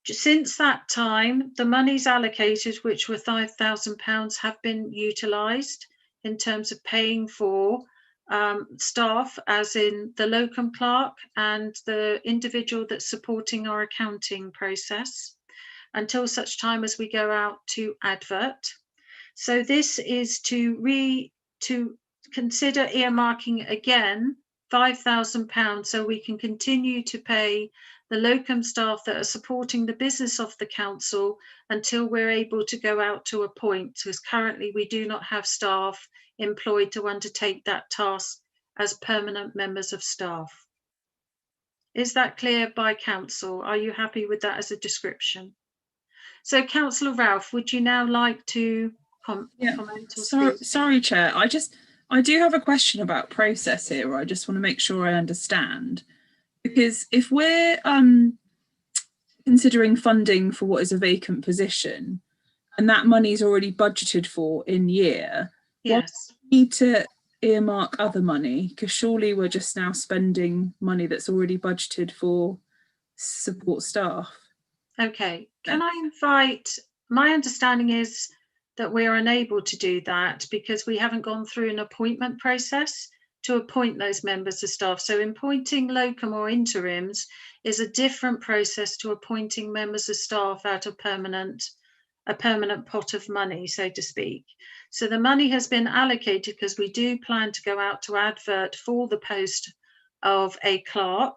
Since that time, the monies allocated, which were £5,000, have been utilised in terms of paying for staff, as in the locum clerk and the individual that's supporting our accounting process, until such time as we go out to advert. So this is to consider earmarking again £5,000 so we can continue to pay the locum staff that are supporting the business of the council until we're able to go out to appoint, because currently we do not have staff employed to undertake that task as permanent members of staff. Is that clear by council? Are you happy with that as a description? So Councillor Ralph, would you now like to comment or speak? Sorry, Chair, I do have a question about process here. I just want to make sure I understand. Because if we're considering funding for what is a vacant position and that money is already budgeted for in year, yes, we need to earmark other money, because surely we're just now spending money that's already budgeted for support staff. Okay, can I invite, my understanding is that we are unable to do that because we haven't gone through an appointment process to appoint those members of staff. So appointing locum or interims is a different process to appointing members of staff out of a permanent pot of money, so to speak. So the money has been allocated because we do plan to go out to advert for the post of a clerk.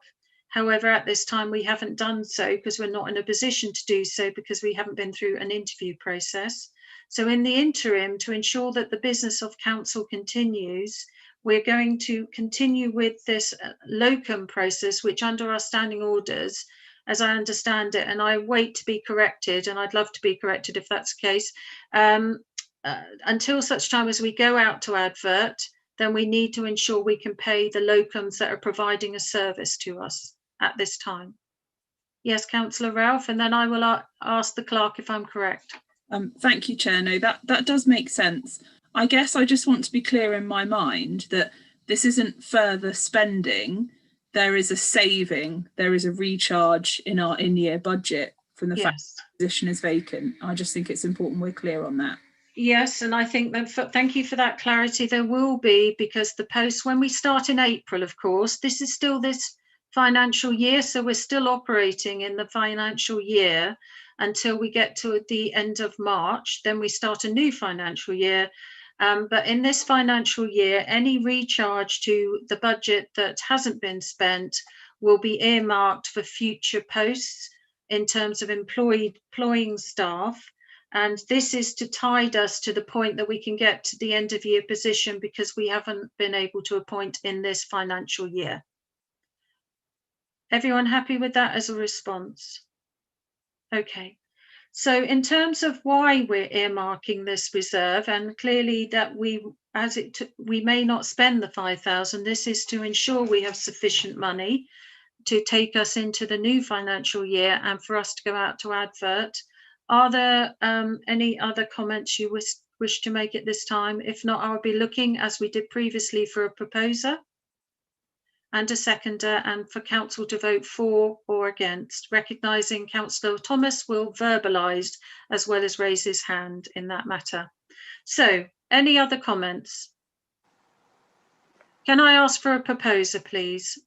However, at this time, we haven't done so because we're not in a position to do so because we haven't been through an interview process. So in the interim, to ensure that the business of council continues, we're going to continue with this locum process, which under our standing orders, as I understand it, and I wait to be corrected, and I'd love to be corrected if that's the case, until such time as we go out to advert, then we need to ensure we can pay the locums that are providing a service to us at this time. Yes, Councillor Ralph, and then I will ask the clerk if I'm correct. Thank you, Chair. No, that does make sense. I guess I just want to be clear in my mind that this isn't further spending. There is a saving, there is a recharge in our in-year budget from the fact that the position is vacant. I just think it's important we're clear on that. Yes, and I think that thank you for that clarity. There will be, because the post, when we start in April, of course, this is still this financial year, so we're still operating in the financial year until we get to the end of March, then we start a new financial year. But in this financial year, any recharge to the budget that hasn't been spent will be earmarked for future posts in terms of employing staff. And this is to tide us to the point that we can get to the end of year position because we haven't been able to appoint in this financial year. Everyone happy with that as a response? Okay. So in terms of why we're earmarking this reserve, and clearly that we may not spend the 5,000, this is to ensure we have sufficient money to take us into the new financial year and for us to go out to advert. Are there any other comments you wish to make at this time? If not, I'll be looking, as we did previously, for a proposer and a seconder, and for council to vote for or against, recognising Councillor Thomas will verbalise as well as raise his hand in that matter. So, any other comments? Can I ask for a proposer, please?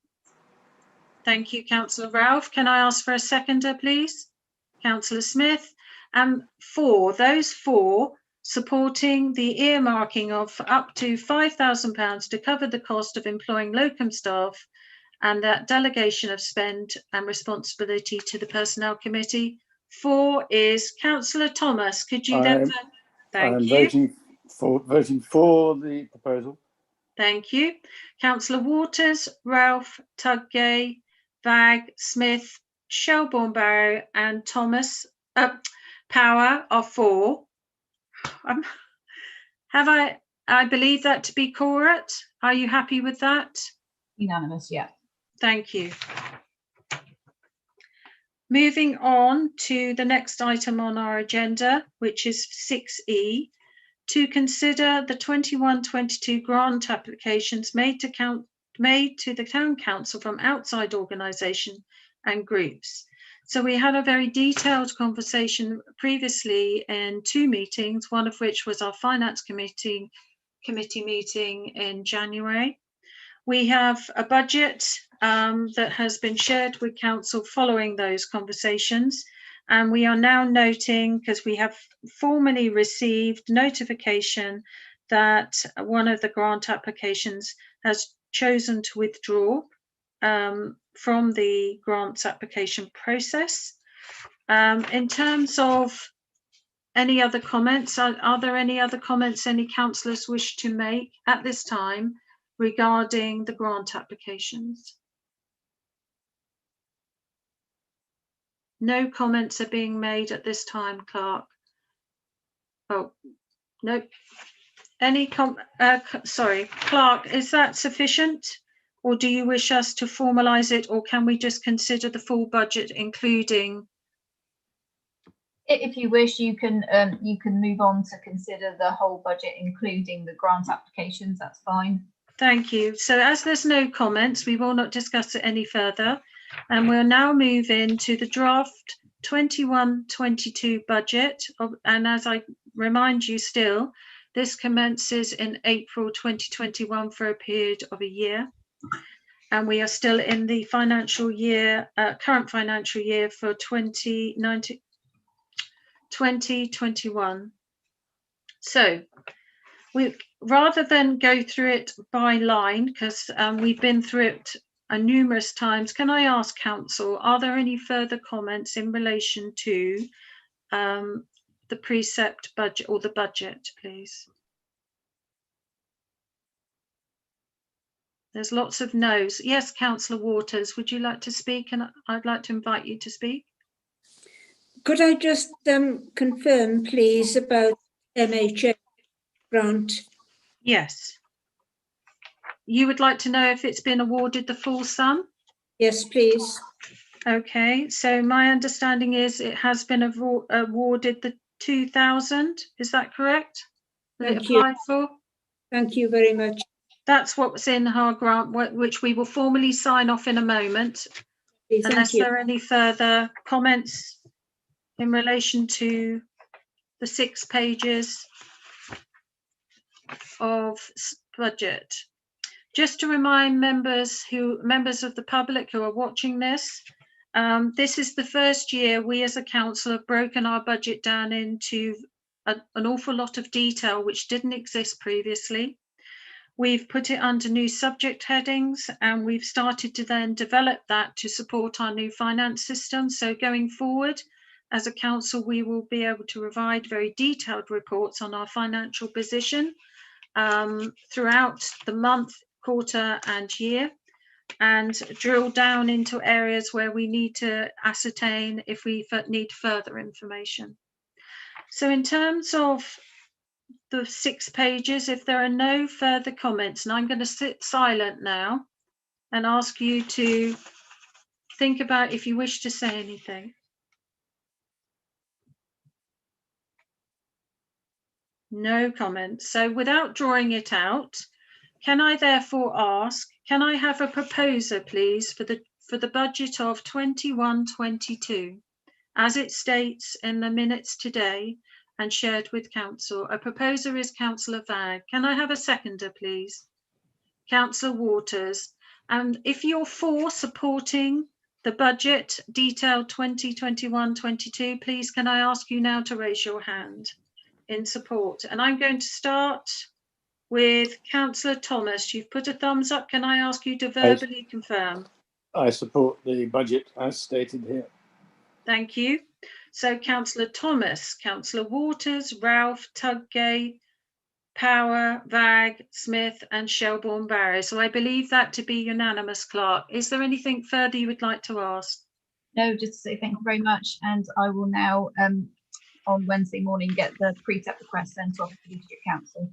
Thank you, Councillor Ralph. Can I ask for a seconder, please? Councillor Smith, and those four supporting the earmarking of up to £5,000 to cover the cost of employing locum staff and that delegation of spend and responsibility to the Personnel Committee. 4 is Councillor Thomas. Could you then vote? Thank you. Voting for the proposal. Thank you. Councillor Waters, Ralph, Tudgay, Vag, Smith, Shelbourne-Barrow and Thomas Power are 4. I believe that to be correct. Are you happy with that? Unanimous, yeah. Thank you. Moving on to the next item on our agenda, which is 6E, to consider the 21-22 grant applications made to the Town Council from outside organisations and groups. So we had a very detailed conversation previously in 2 meetings, one of which was our Finance Committee meeting in January. We have a budget that has been shared with Council following those conversations. And we are now noting, because we have formally received notification that one of the grant applications has chosen to withdraw from the grants application process. In terms of any other comments, are there any other comments any councillors wish to make at this time regarding the grant applications? No comments are being made at this time, Clerk. Oh, no. Sorry, Clerk, is that sufficient? Or do you wish us to formalise it, or can we just consider the full budget, including? If you wish, you can move on to consider the whole budget, including the grant applications. That's fine. Thank you. So as there's no comments, we will not discuss it any further. And we'll now move into the draft 21-22 budget. And as I remind you still, this commences in April 2021 for a period of a year. And we are still in the financial year, current financial year for 2021. So rather than go through it by line, because we've been through it numerous times, can I ask Council, are there any further comments in relation to the precept budget or the budget, please? There's lots of no's. Yes, Councillor Waters, would you like to speak? And I'd like to invite you to speak. Could I just confirm, please, about MHA grant? Yes. You would like to know if it's been awarded the full sum? Yes, please. Okay, so my understanding is it has been awarded the 2,000. Is that correct? Thank you. For? Thank you very much. That's what's in our grant, which we will formally sign off in a moment. Unless there are any further comments in relation to the 6 pages of budget. Just to remind members of the public who are watching this, this is the first year we as a council have broken our budget down into an awful lot of detail which didn't exist previously. We've put it under new subject headings, and we've started to then develop that to support our new finance system. So going forward, as a council, we will be able to provide very detailed reports on our financial position throughout the month, quarter and year, and drill down into areas where we need to ascertain if we need further information. So in terms of the 6 pages, if there are no further comments, and I'm going to sit silent now and ask you to think about if you wish to say anything. No comments. So without drawing it out, can I therefore ask, can I have a proposer, please, for the budget of 21-22, as it states in the minutes today and shared with Council? A proposer is Councillor Vag. Can I have a seconder, please? Councillor Waters. And if you're for supporting the budget detailed 2021-22, please can I ask you now to raise your hand in support? And I'm going to start with Councillor Thomas. You've put a thumbs up. Can I ask you to verbally confirm? I support the budget as stated here. Thank you. So Councillor Thomas, Councillor Waters, Ralph, Tudgay, Power, Vag, Smith and Shelbourne Barrow. So I believe that to be unanimous, Clerk. Is there anything further you would like to ask? No, just to say thank you very much, and I will now on Wednesday morning get the pre-tap request sent off to the District Council.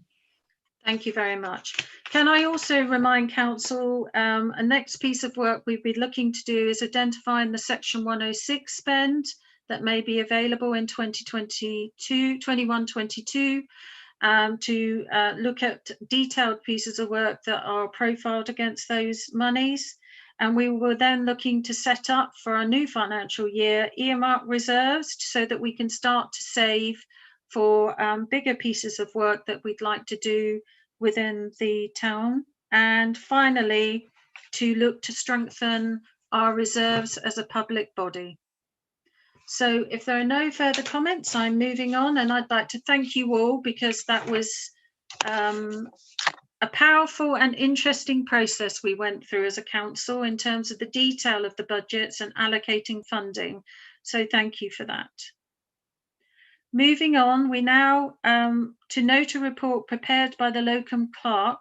Thank you very much. Can I also remind Council, a next piece of work we'd be looking to do is identifying the Section 106 spend that may be available in 2021-22 to look at detailed pieces of work that are profiled against those monies. And we were then looking to set up for our new financial year earmark reserves so that we can start to save for bigger pieces of work that we'd like to do within the town. And finally, to look to strengthen our reserves as a public body. So if there are no further comments, I'm moving on, and I'd like to thank you all because that was a powerful and interesting process we went through as a council in terms of the detail of the budgets and allocating funding. So thank you for that. Moving on, we now to note a report prepared by the locum clerk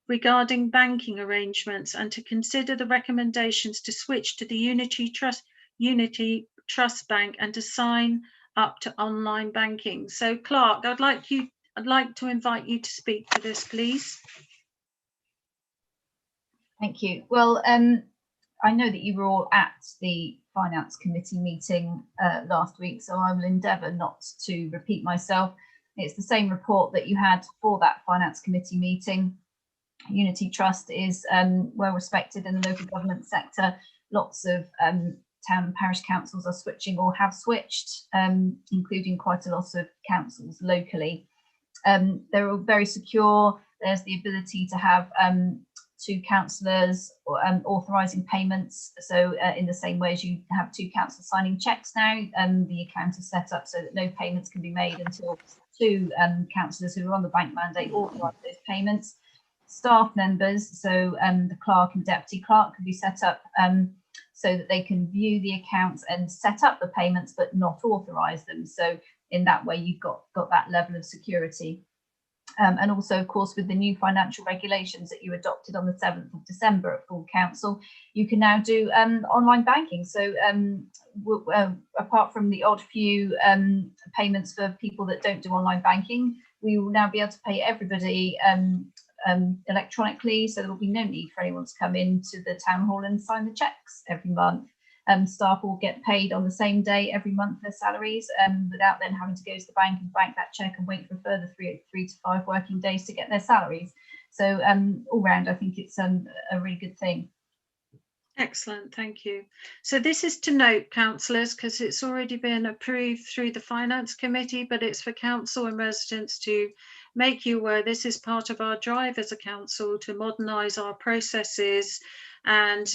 regarding banking arrangements and to consider the recommendations to switch to the Unity Trust Bank and to sign up to online banking. So Clerk, I'd like to invite you to speak to this, please. Thank you. Well, I know that you were all at the Finance Committee meeting last week, so I will endeavour not to repeat myself. It's the same report that you had for that Finance Committee meeting. Unity Trust is well respected in the local government sector. Lots of town and parish councils are switching or have switched, including quite a lot of councils locally. They're all very secure. There's the ability to have two councillors authorising payments. So in the same way as you have two councillors signing cheques now, the account is set up so that no payments can be made until two councillors who are on the bank mandate authorise those payments. Staff members, so the clerk and deputy clerk, can be set up so that they can view the accounts and set up the payments but not authorise them. So in that way you've got that level of security. And also, of course, with the new financial regulations that you adopted on the 7th of December at full council, you can now do online banking. So apart from the odd few payments for people that don't do online banking, we will now be able to pay everybody electronically. So there will be no need for anyone to come into the town hall and sign the cheques every month. Staff will get paid on the same day every month their salaries without then having to go to the bank and bank that cheque and wait for a further three to 5 working days to get their salaries. So all round, I think it's a really good thing. Excellent, thank you. So this is to note, councillors, because it's already been approved through the Finance Committee, but it's for council and residents to make you aware this is part of our drive as a council to modernise our processes and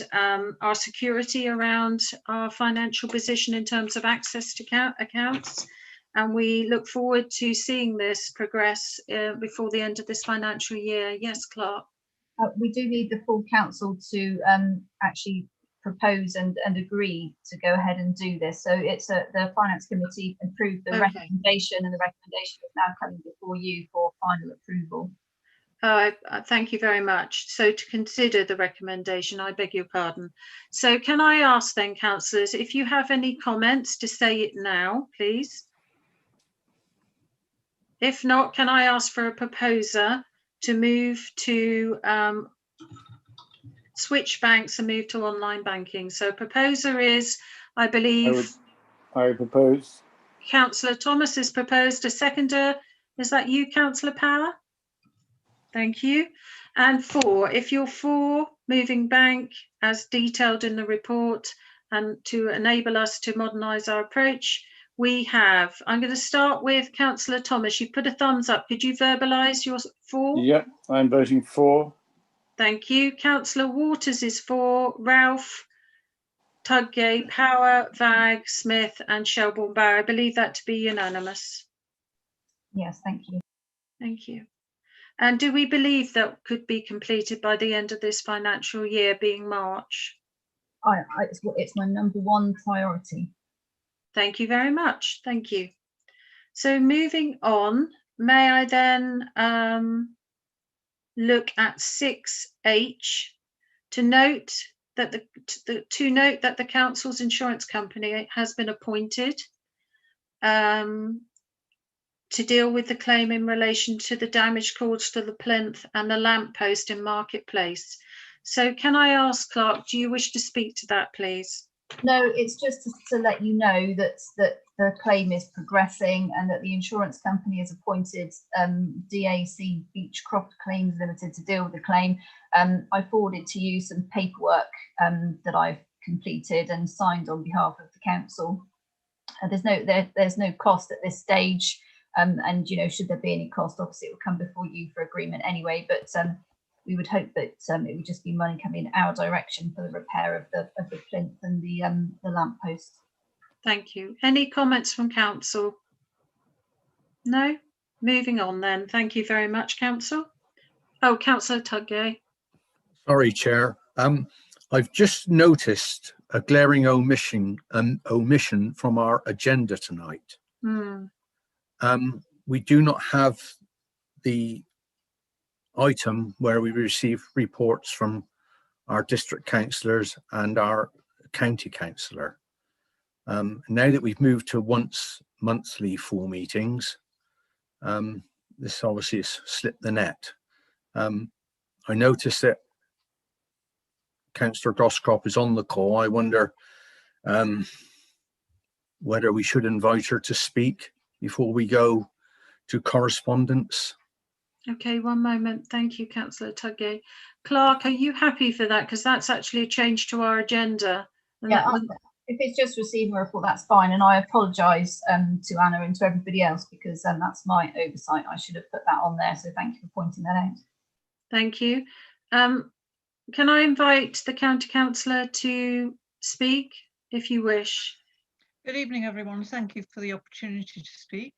our security around our financial position in terms of access to accounts. And we look forward to seeing this progress before the end of this financial year. Yes, Clark. We do need the full council to actually propose and agree to go ahead and do this. So it's the Finance Committee approved the recommendation, and the recommendation is now coming before you for final approval. Thank you very much. So to consider the recommendation, I beg your pardon. So can I ask then, councillors, if you have any comments, to say it now, please. If not, can I ask for a proposer to move to switch banks and move to online banking? So proposer is, I believe. I propose. Councillor Thomas has proposed. A seconder, is that you, Councillor Power? Thank you. And 4, if you're for moving bank as detailed in the report and to enable us to modernise our approach, we have, I'm going to start with Councillor Thomas. You put a thumbs up. Could you verbalise your for? Yep, I'm voting for. Thank you. Councillor Waters is for. Ralph? Tudgate, Power, Vag, Smith and Shelbourne Barry. I believe that to be unanimous. Yes, thank you. Thank you. And do we believe that could be completed by the end of this financial year, being March? It's my number one priority. Thank you very much. Thank you. So moving on, may I then look at 6H to note that the council's insurance company has been appointed to deal with the claim in relation to the damage caused to the plinth and the lamp post in Marketplace. So can I ask, Clark, do you wish to speak to that, please? No, it's just to let you know that the claim is progressing and that the insurance company has appointed DAC Beechcroft Claims Limited to deal with the claim. I forwarded to you some paperwork that I've completed and signed on behalf of the council. There's no cost at this stage, and you know, should there be any cost, obviously it will come before you for agreement anyway. But we would hope that it would just be money coming in our direction for the repair of the plinth and the lamp post. Thank you. Any comments from council? No? Moving on then. Thank you very much, council. Oh, Councillor Tudgate. Sorry, Chair. I've just noticed a glaring omission from our agenda tonight. We do not have the item where we receive reports from our district councillors and our county councillor. Now that we've moved to once monthly full meetings, this obviously has slipped the net. I noticed that Councillor Groscrop is on the call. I wonder whether we should invite her to speak before we go to correspondence. Okay, one moment. Thank you, Councillor Tudgate. Clark, are you happy for that? Because that's actually a change to our agenda. Yeah, if it's just receiving a report, that's fine. And I apologise to Anna and to everybody else, because that's my oversight. I should have put that on there. So thank you for pointing that out. Thank you. Can I invite the county councillor to speak if you wish? Good evening, everyone. Thank you for the opportunity to speak.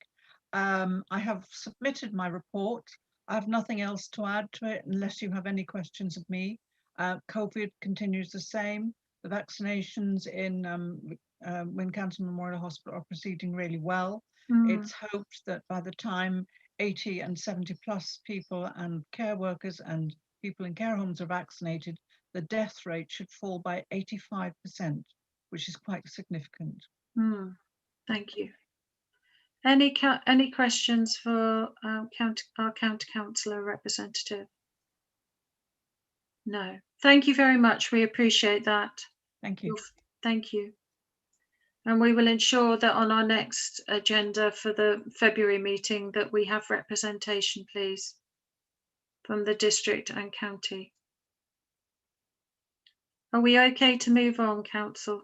I have submitted my report. I have nothing else to add to it unless you have any questions of me. COVID continues the same. The vaccinations in Wincanton Memorial Hospital are proceeding really well. It's hoped that by the time 80 and 70 plus people and care workers and people in care homes are vaccinated, the death rate should fall by 85%, which is quite significant. Thank you. Any questions for our county councillor representative? No. Thank you very much. We appreciate that. Thank you. Thank you. And we will ensure that on our next agenda for the February meeting that we have representation, please, from the district and county. Are we okay to move on, council?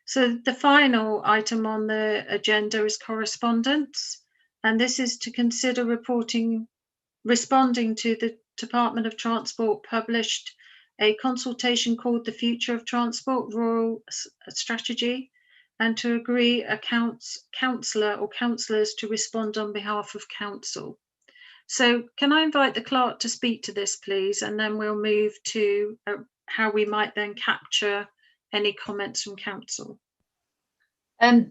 So the final item on the agenda is correspondence, and this is to consider responding to the Department of Transport published a consultation called The Future of Transport Rural Strategy, and to agree a councillor or councillors to respond on behalf of council. So can I invite the clerk to speak to this, please, and then we'll move to how we might then capture any comments from council.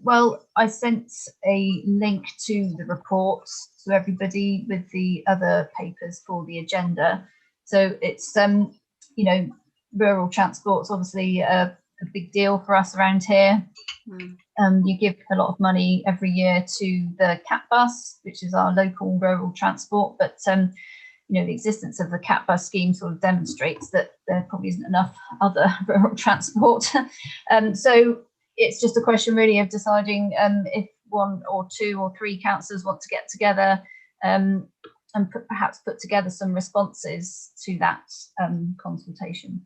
Well, I sent a link to the reports to everybody with the other papers for the agenda. So it's, you know, rural transport's obviously a big deal for us around here. You give a lot of money every year to the CAT bus, which is our local rural transport, but you know, the existence of the CAT bus scheme sort of demonstrates that there probably isn't enough other rural transport. So it's just a question really of deciding if one or two or three councillors want to get together and perhaps put together some responses to that consultation.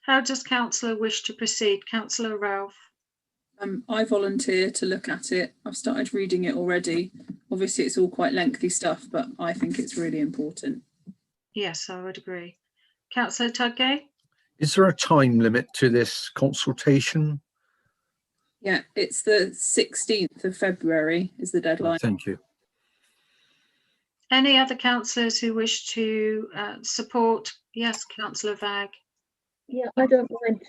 How does councillor wish to proceed? Councillor Ralph. I volunteer to look at it. I've started reading it already. Obviously it's all quite lengthy stuff, but I think it's really important. Yes, I would agree. Councillor Tudgate. Is there a time limit to this consultation? Yeah, it's the 16th of February is the deadline. Thank you. Any other councillors who wish to support? Yes, Councillor Vag. Yeah, I don't mind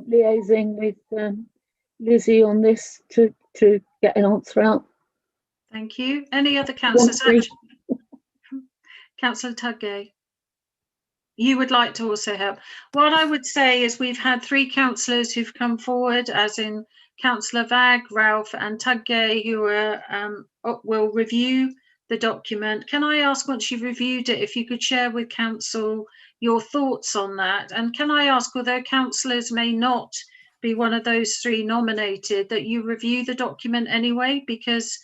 liaising with Lizzie on this to get an answer out. Thank you. Any other councillors? Councillor Tudgay, you would like to also help. What I would say is we've had 3 councillors who've come forward, as in Councillor Vag, Ralph and Tudgay, who will review the document. Can I ask, once you've reviewed it, if you could share with council your thoughts on that? And can I ask, although councillors may not be one of those 3 nominated, that you review the document anyway, because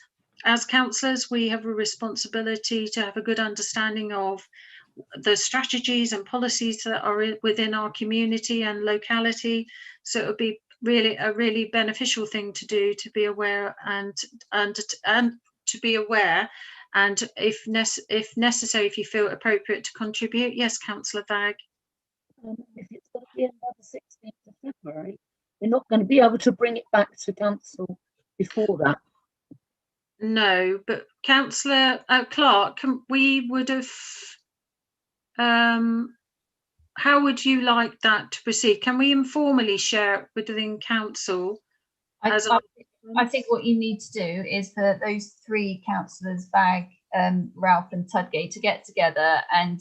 as councillors we have a responsibility to have a good understanding of the strategies and policies that are within our community and locality. So it would be really a really beneficial thing to do, to be aware and to be aware, and if necessary, if you feel appropriate, to contribute. Yes, Councillor Vag. If it's going to be another 16th of February, they're not going to be able to bring it back to council before that. No, but Councillor Clark, we would have. How would you like that to proceed? Can we informally share it within council? I think what you need to do is for those 3 councillors, Bag, Ralph and Tudgay, to get together and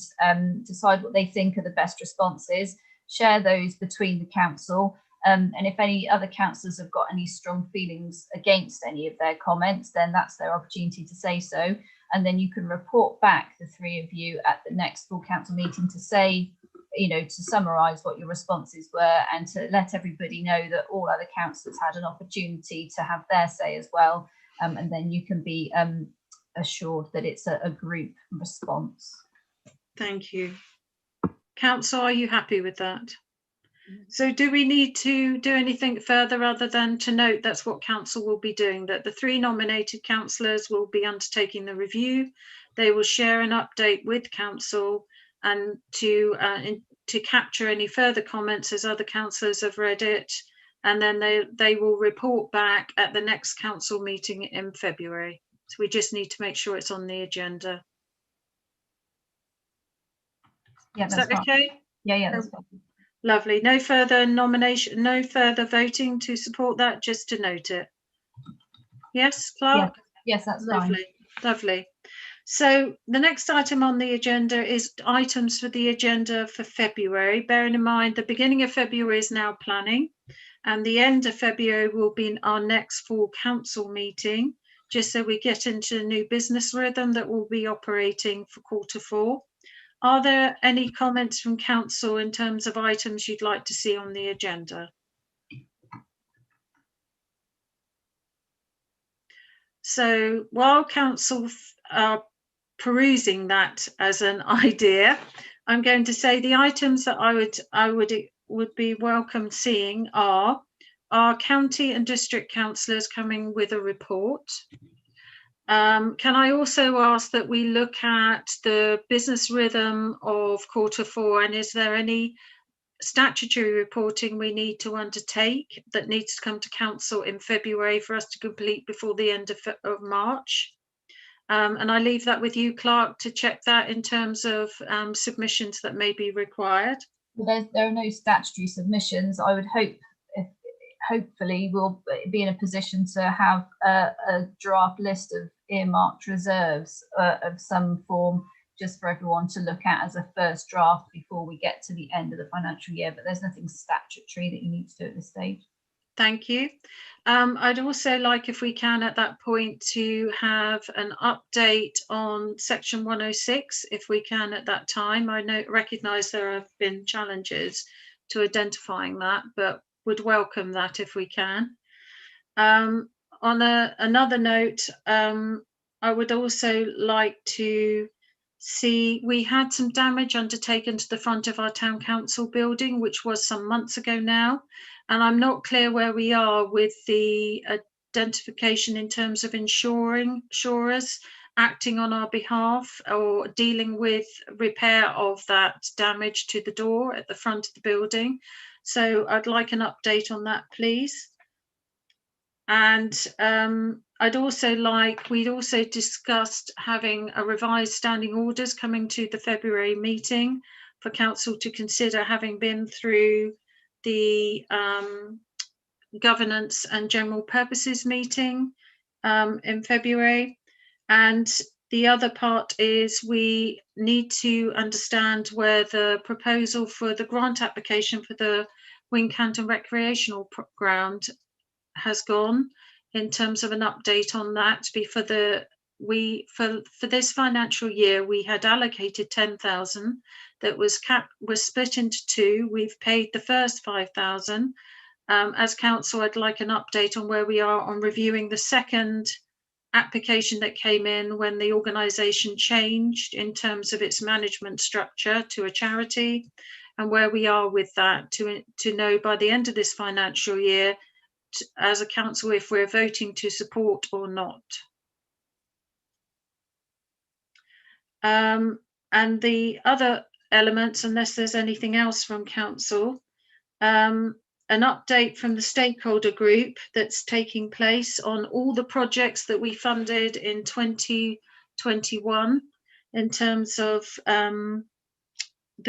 decide what they think are the best responses, share those between the council, and if any other councillors have got any strong feelings against any of their comments, then that's their opportunity to say so. And then you can report back, the 3 of you, at the next full council meeting to say, you know, to summarise what your responses were and to let everybody know that all other councillors had an opportunity to have their say as well. And then you can be assured that it's a group response. Thank you. Council, are you happy with that? So do we need to do anything further other than to note that's what council will be doing, that the 3 nominated councillors will be undertaking the review. They will share an update with council and to capture any further comments as other councillors have read it, and then they will report back at the next council meeting in February. So we just need to make sure it's on the agenda. Yeah, is that okay? Yeah, that's fine. Lovely. No further nomination, no further voting to support that, just to note it. Yes, Clark? Yes, that's lovely. fine. Lovely. So the next item on the agenda is items for the agenda for February. Bearing in mind the beginning of February is now planning, and the end of February will be our next full council meeting, just so we get into a new business rhythm that will be operating for Q4. Are there any comments from council in terms of items you'd like to see on the agenda? So while council are perusing that as an idea, I'm going to say the items that I would be welcome seeing are our county and district councillors coming with a report. Can I also ask that we look at the business rhythm of Q4, and is there any statutory reporting we need to undertake that needs to come to council in February for us to complete before the end of March? And I leave that with you, Clark, to check that in terms of submissions that may be required. There are no statutory submissions. I would hope, hopefully we'll be in a position to have a draft list of earmarked reserves of some form, just for everyone to look at as a first draft before we get to the end of the financial year. But there's nothing statutory that you need to do at this stage. Thank you. I'd also like, if we can at that point, to have an update on section 106, if we can at that time. I recognise there have been challenges to identifying that, but would welcome that if we can. On another note, I would also like to see, we had some damage undertaken to the front of our town council building, which was some months ago now, and I'm not clear where we are with the identification in terms of insurers acting on our behalf or dealing with repair of that damage to the door at the front of the building. So I'd like an update on that, please. And we'd also discussed having a revised standing orders coming to the February meeting for council to consider, having been through the governance and general purposes meeting in February. And the other part is we need to understand where the proposal for the grant application for the Wincanton recreational ground has gone, in terms of an update on that. For this financial year, we had allocated 10,000 that was split into two. We've paid the first 5,000. As council, I'd like an update on where we are on reviewing the second application that came in when the organisation changed in terms of its management structure to a charity, and where we are with that to know by the end of this financial year as a council if we're voting to support or not. And the other elements, unless there's anything else from council, an update from the stakeholder group that's taking place on all the projects that we funded in 2021 in terms of the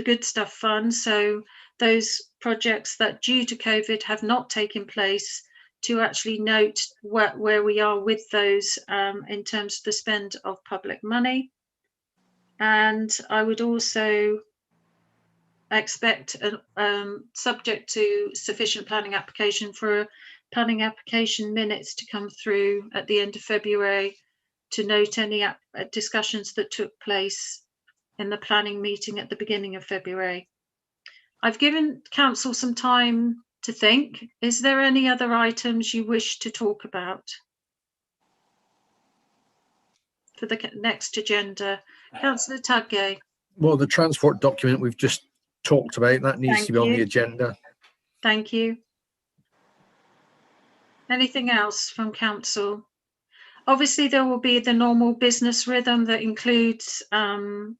Good Stuff Fund. So those projects that due to COVID have not taken place, to actually note where we are with those in terms of the spend of public money. And I would also expect, subject to sufficient planning application, for planning application minutes to come through at the end of February to note any discussions that took place in the planning meeting at the beginning of February. I've given council some time to think. Is there any other items you wish to talk about for the next agenda? Councillor Tudgay. Well, the transport document we've just talked about, that needs to be on the agenda. Thank you. Anything else from council? Obviously, there will be the normal business rhythm that includes, bringing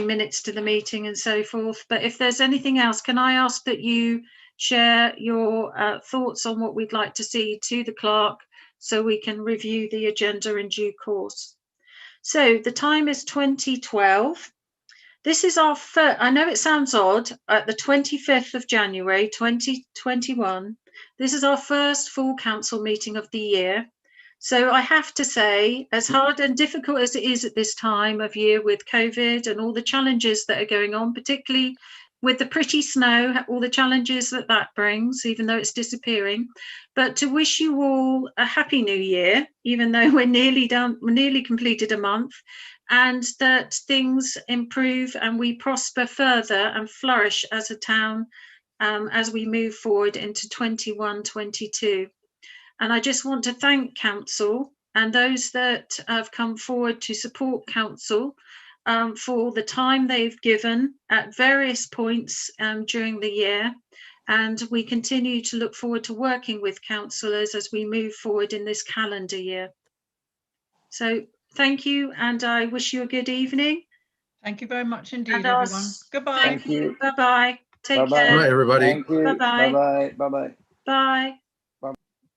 minutes to the meeting and so forth. But if there's anything else, can I ask that you share your thoughts on what we'd like to see to the clerk so we can review the agenda in due course? So the time is 2012. This is our first, I know it sounds odd, at the 25th of January 2021. This is our first full council meeting of the year. So I have to say, as hard and difficult as it is at this time of year with COVID and all the challenges that are going on, particularly with the pretty snow, all the challenges that brings, even though it's disappearing, but to wish you all a happy new year, even though we're nearly completed a month, and that things improve and we prosper further and flourish as a town as we move forward into 21-22. And I just want to thank council and those that have come forward to support council for the time they've given at various points during the year. And we continue to look forward to working with councillors as we move forward in this calendar year. So thank you, and I wish you a good evening. Thank you very much indeed, everyone. Goodbye. Thank you. Bye-bye. Take Bye-bye. care. Bye, everybody. Thank you. Bye-bye. Bye-bye. Bye-bye. Bye.